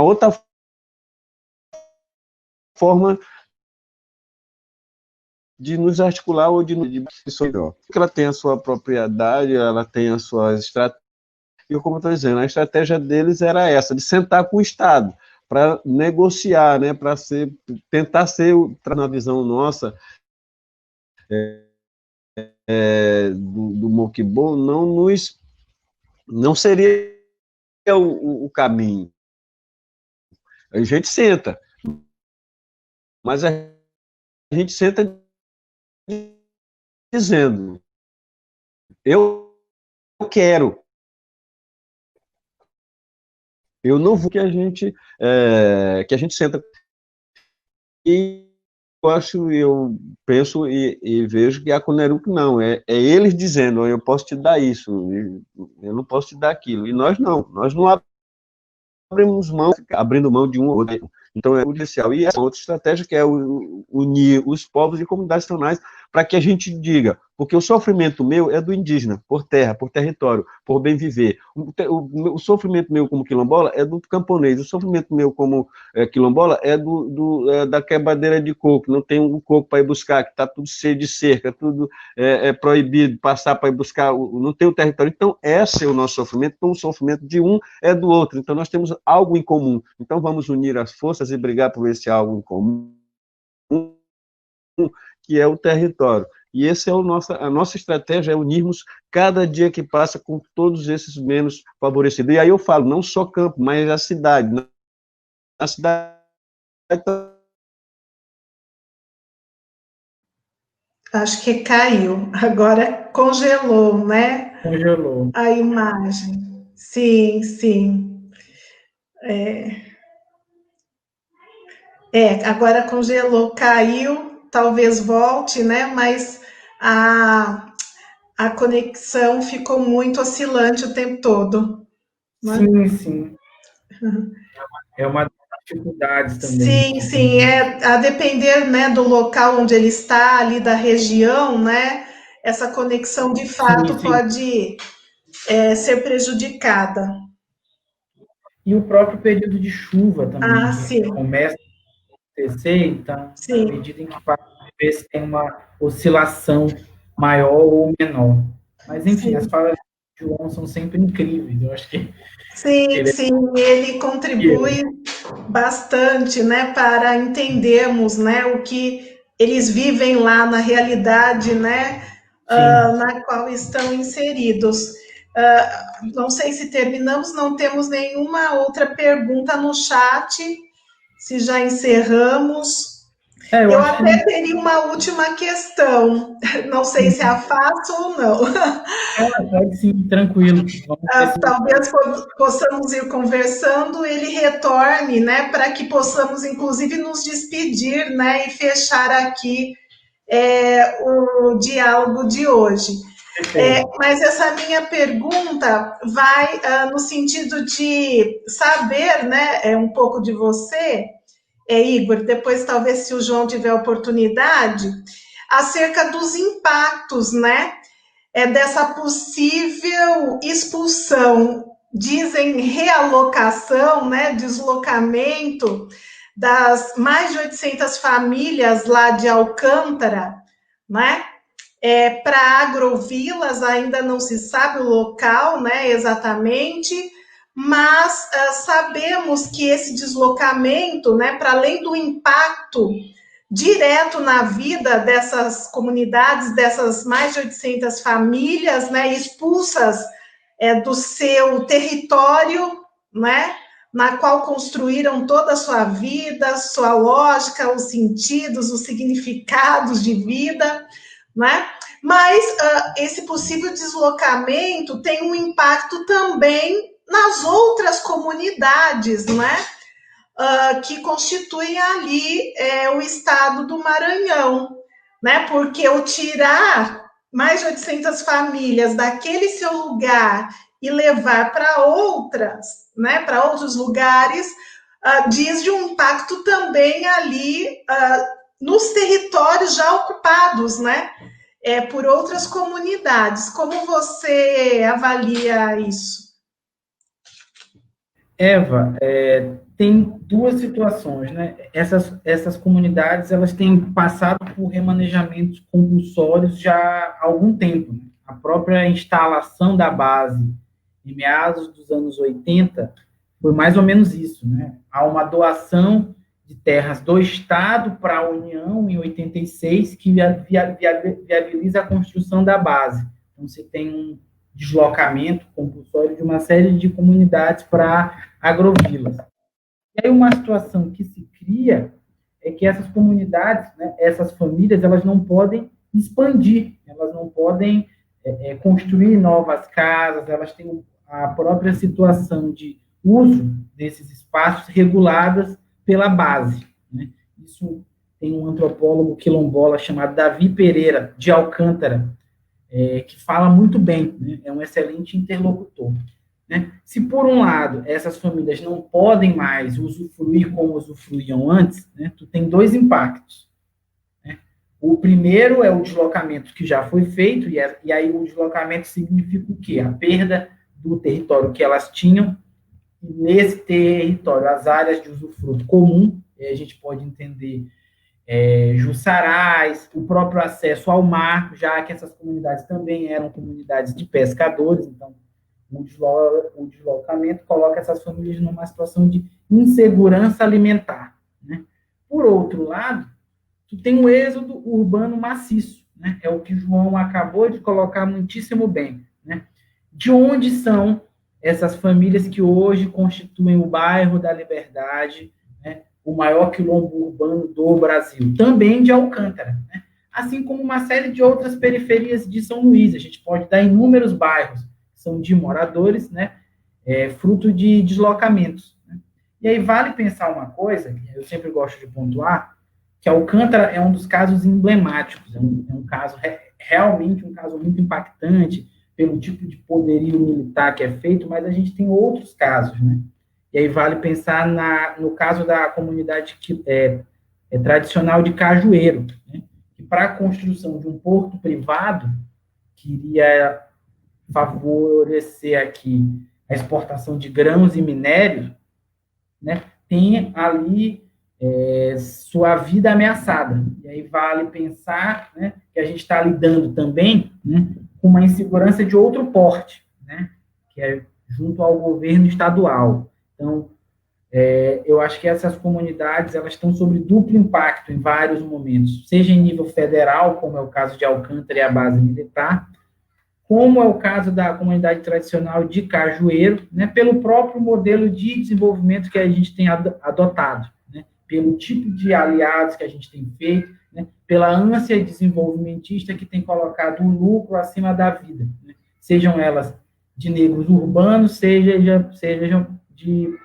outra forma de nos articular ou de porque ela tem a sua propriedade, ela tem as suas estratégias, e como eu estou dizendo, a estratégia deles era essa, de sentar com o Estado, para negociar, né, para tentar ser, na visão nossa, do Mokibon, não seria o caminho. A gente senta, mas a gente senta dizendo, eu quero, eu não vou que a gente senta. E eu penso e vejo que a Coneruc não, é eles dizendo, eu posso te dar isso, eu não posso te dar aquilo, e nós não abrimos mão, abrindo mão de um ou outro. Então é judicial. E essa outra estratégia que é unir os povos e comunidades nacionais para que a gente diga, porque o sofrimento meu é do indígena, por terra, por território, por bem viver. O sofrimento meu como quilombola é do camponês, o sofrimento meu como quilombola é da quebradeira de coco, não tem um coco para ir buscar, que está tudo cheio de cerca, tudo proibido, passar para ir buscar, não tem o território. Então, esse é o nosso sofrimento, então o sofrimento de um é do outro, então nós temos algo em comum. Então vamos unir as forças e brigar por esse algo em comum, que é o território. E esse é a nossa estratégia, é unirmos cada dia que passa com todos esses menos favorecidos. E aí eu falo, não só campo, mas a cidade. A cidade... Acho que caiu, agora congelou, né? Congelou. A imagem. Sim, sim. Agora congelou, caiu, talvez volte, né? Mas a conexão ficou muito oscilante o tempo todo. Né? Sim, sim. É uma das dificuldades também. Sim, a depender, né, do local onde ele está, ali da região, né? Essa conexão de fato Sim. pode ser prejudicada. E o próprio período de chuva também, que Sim. começa a acontecer, então, Sim. à medida em que passa, tem uma oscilação maior ou menor. Mas, enfim, as falas de João são sempre incríveis, eu acho que... Sim, ele contribui bastante, né, para entendermos, né, o que eles vivem lá na realidade, né, na qual estão inseridos. Não sei se terminamos, não temos nenhuma outra pergunta no chat, se já encerramos. Eu até teria uma última questão, não sei se a faço ou não. Pode sim, tranquilo. Talvez possamos ir conversando, ele retorne, né, para que possamos, inclusive, nos despedir, né, e fechar aqui o diálogo de hoje. Mas essa minha pergunta vai no sentido de saber, né, um pouco de você, Igor, depois talvez se o João tiver oportunidade, acerca dos impactos, né, dessa possível expulsão, dizem realocação, né, deslocamento das mais de 800 famílias lá de Alcântara, né, para agrovilas, ainda não se sabe o local, né, exatamente, mas sabemos que esse deslocamento, né, para além do impacto direto na vida dessas comunidades, dessas mais de 800 famílias, né, expulsas do seu território, né, na qual construíram toda a sua vida, sua lógica, os sentidos, os significados de vida, né? Mas esse possível deslocamento tem um impacto também nas outras comunidades, né? Que constituem ali o estado do Maranhão, né? Porque o tirar mais de 800 famílias daquele seu lugar e levar para outras, né? Para outros lugares, diz de um impacto também ali nos territórios já ocupados, né? por outras comunidades. Como você avalia isso? Eva, tem duas situações, né? Essas comunidades, elas têm passado por remanejamentos compulsórios já há algum tempo, né? A própria instalação da base, em meados dos anos 80, foi mais ou menos isso, né? Há uma doação de terras do Estado para a União, em 86, que viabiliza a construção da base. Então, você tem um deslocamento compulsório de uma série de comunidades para agrovilas. E aí uma situação que se cria é que essas comunidades, né, essas famílias, elas não podem expandir, elas não podem construir novas casas, elas têm a própria situação de uso desses espaços reguladas pela base, né? Isso tem um antropólogo quilombola chamado Davi Pereira de Alcântara, que fala muito bem, né? É um excelente interlocutor. Né? Se, por um lado, essas famílias não podem mais usufruir como usufruíam antes, né, tu tem dois impactos. Né? O primeiro é o deslocamento que já foi feito, e aí o deslocamento significa o quê? A perda do território que elas tinham, e nesse território, as áreas de usufruto comum, a gente pode entender Jussarais, o próprio acesso ao mar, já que essas comunidades também eram comunidades de pescadores, então o deslocamento coloca essas famílias numa situação de insegurança alimentar. Né? Por outro lado, tu tem um êxodo urbano maciço, né? É o que o João acabou de colocar muitíssimo bem. Né? De onde são essas famílias que hoje constituem o bairro da Liberdade, né? O maior quilombo urbano do Brasil? Também de Alcântara, né? Assim como uma série de outras periferias de São Luís. A gente pode dar inúmeros bairros são de moradores, né, fruto de deslocamentos. Né? E aí vale pensar uma coisa, que eu sempre gosto de pontuar, que Alcântara é um dos casos emblemáticos, é um caso, realmente um caso muito impactante, pelo tipo de poderio militar que é feito, mas a gente tem outros casos, né? E aí vale pensar no caso da comunidade que é tradicional de Cajueiro, né? Que para a construção de um porto privado, que iria favorecer aqui a exportação de grãos e minérios, né, tem ali sua vida ameaçada. E aí vale pensar, né, que a gente está lidando também, né, com uma insegurança de outro porte, né, que é junto ao governo estadual. Então, eu acho que essas comunidades elas estão sob duplo impacto em vários momentos, seja em nível federal, como é o caso de Alcântara e a base militar, como é o caso da comunidade tradicional de Cajueiro, né, pelo próprio modelo de desenvolvimento que a gente tem adotado, né, pelo tipo de aliados que a gente tem feito, né, pela ânsia desenvolvimentista que tem colocado o lucro acima da vida, né, sejam elas de negros urbanos, sejam de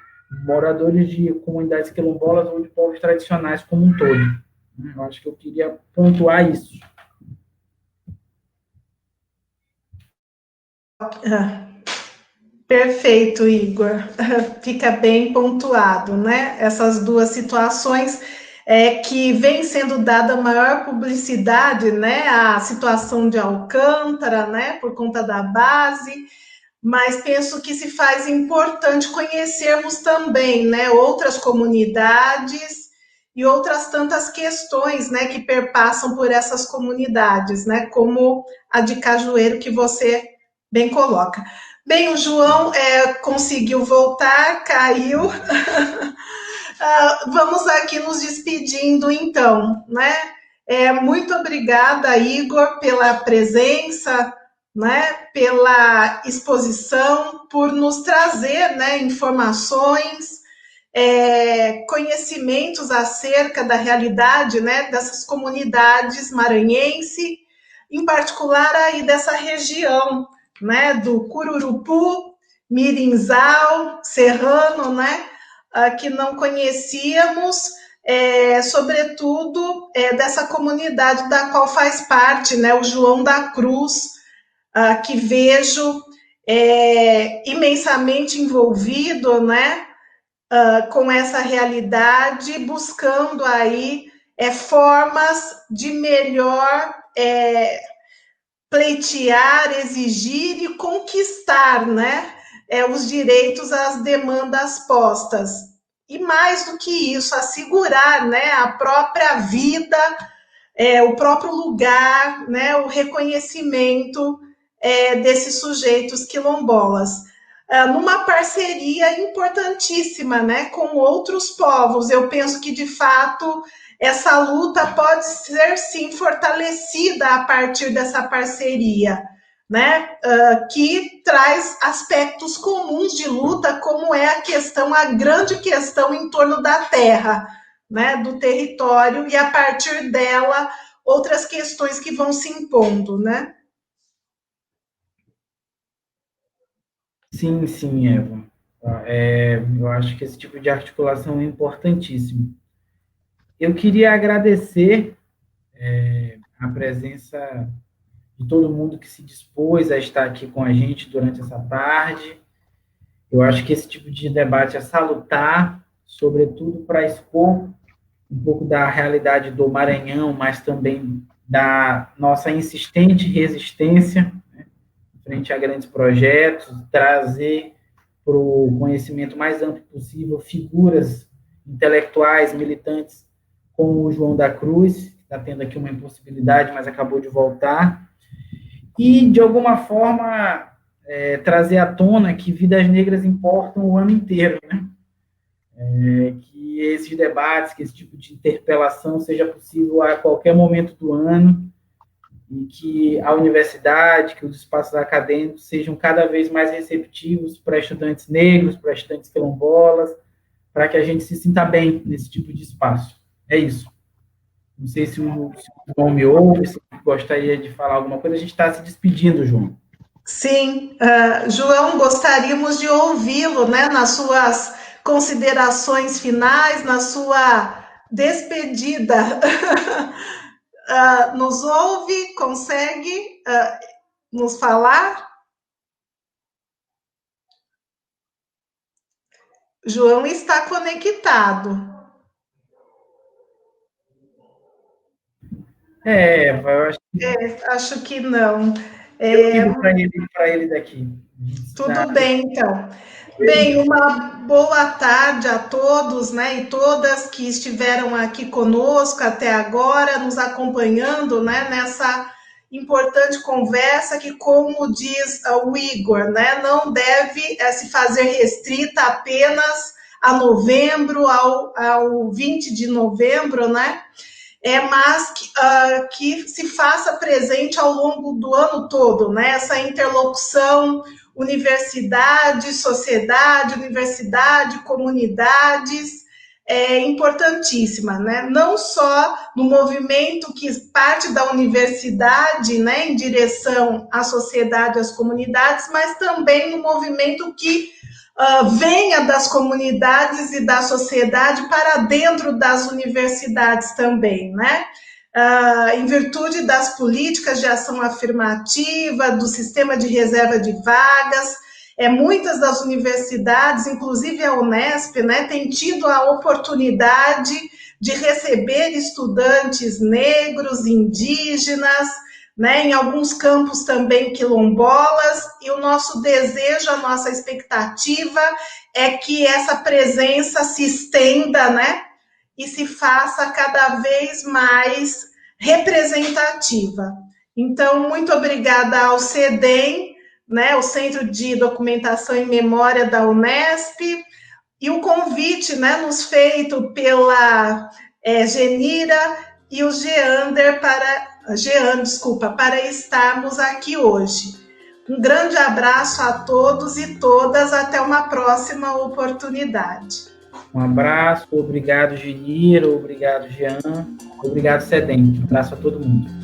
moradores de comunidades quilombolas ou de povos tradicionais como um todo. Eu acho que eu queria pontuar isso. Perfeito, Igor. Fica bem pontuado, né? Essas duas situações que vem sendo dada maior publicidade, né? A situação de Alcântara, né? Por conta da base, mas penso que se faz importante conhecermos também, né? Outras comunidades e outras tantas questões, né? Que perpassam por essas comunidades, né? Como a de Cajueiro que você bem coloca. Bem, o João conseguiu voltar, caiu. Vamos aqui nos despedindo, então, né? Muito obrigada, Igor, pela presença, né? Pela exposição, por nos trazer, né, informações, conhecimentos acerca da realidade, né, dessas comunidades maranhense, em particular aí dessa região, né, do Cururupu, Mirinzal, Serrano, né, que não conhecíamos, sobretudo dessa comunidade da qual faz parte, né, o João da Cruz, que vejo imensamente envolvido, né, com essa realidade, buscando aí formas de melhor pleitear, exigir e conquistar, né, os direitos às demandas postas. E mais do que isso, assegurar, né, a própria vida, o próprio lugar, né, o reconhecimento desses sujeitos quilombolas. Numa parceria importantíssima, né, com outros povos. Eu penso que, de fato, essa luta pode ser, sim, fortalecida a partir dessa parceria, né, que traz aspectos comuns de luta, como é a grande questão em torno da terra, né, do território, e a partir dela, outras questões que vão se impondo, né? Sim, sim, Eva. Eu acho que esse tipo de articulação é importantíssimo. Eu queria agradecer a presença de todo mundo que se dispôs a estar aqui com a gente durante essa tarde. Eu acho que esse tipo de debate é salutar, sobretudo para expor um pouco da realidade do Maranhão, mas também da nossa insistente resistência, né, frente a grandes projetos, trazer para o conhecimento mais amplo possível figuras intelectuais, militantes, como o João da Cruz, que está tendo aqui uma impossibilidade, mas acabou de voltar, e, de alguma forma, trazer à tona que vidas negras importam o ano inteiro, né? Que esses debates, que esse tipo de interpelação seja possível a qualquer momento do ano, e que a universidade, que os espaços acadêmicos sejam cada vez mais receptivos para estudantes negros, para estudantes quilombolas, para que a gente se sinta bem nesse tipo de espaço. É isso. Não sei se o João me ouve, se gostaria de falar alguma coisa. A gente está se despedindo, João. Sim, João, gostaríamos de ouvi-lo, né, nas suas considerações finais, na sua despedida. Nos ouve? Consegue nos falar? João está conectado. Acho que não. Eu ligo para ele daqui. Tudo bem, então. Bem, uma boa tarde a todos, né, e todas que estiveram aqui conosco até agora, nos acompanhando, né, nessa importante conversa que, como diz o Igor, né, não deve se fazer restrita apenas a novembro, ao 20 de novembro, né, mas que se faça presente ao longo do ano todo, né, essa interlocução universidade, sociedade, universidade, comunidades, importantíssima, né? Não só no movimento que parte da universidade, né, em direção à sociedade, às comunidades, mas também no movimento que venha das comunidades e da sociedade para dentro das universidades também, né? Em virtude das políticas de ação afirmativa, do sistema de reserva de vagas, muitas das universidades, inclusive a Unesp, né, têm tido a oportunidade de receber estudantes negros, indígenas, né, em alguns campos também quilombolas, e o nosso desejo, a nossa expectativa é que essa presença se estenda, né, e se faça cada vez mais representativa. Então, muito obrigada ao CEDEM, né, o Centro de Documentação e Memória da Unesp, e o convite, né, nos feito pela Genira e o Jean, para estarmos aqui hoje. Um grande abraço a todos e todas, até uma próxima oportunidade. Um abraço, obrigado, Geniro, obrigado, Jean, obrigado, Cedem. Um abraço a todo mundo.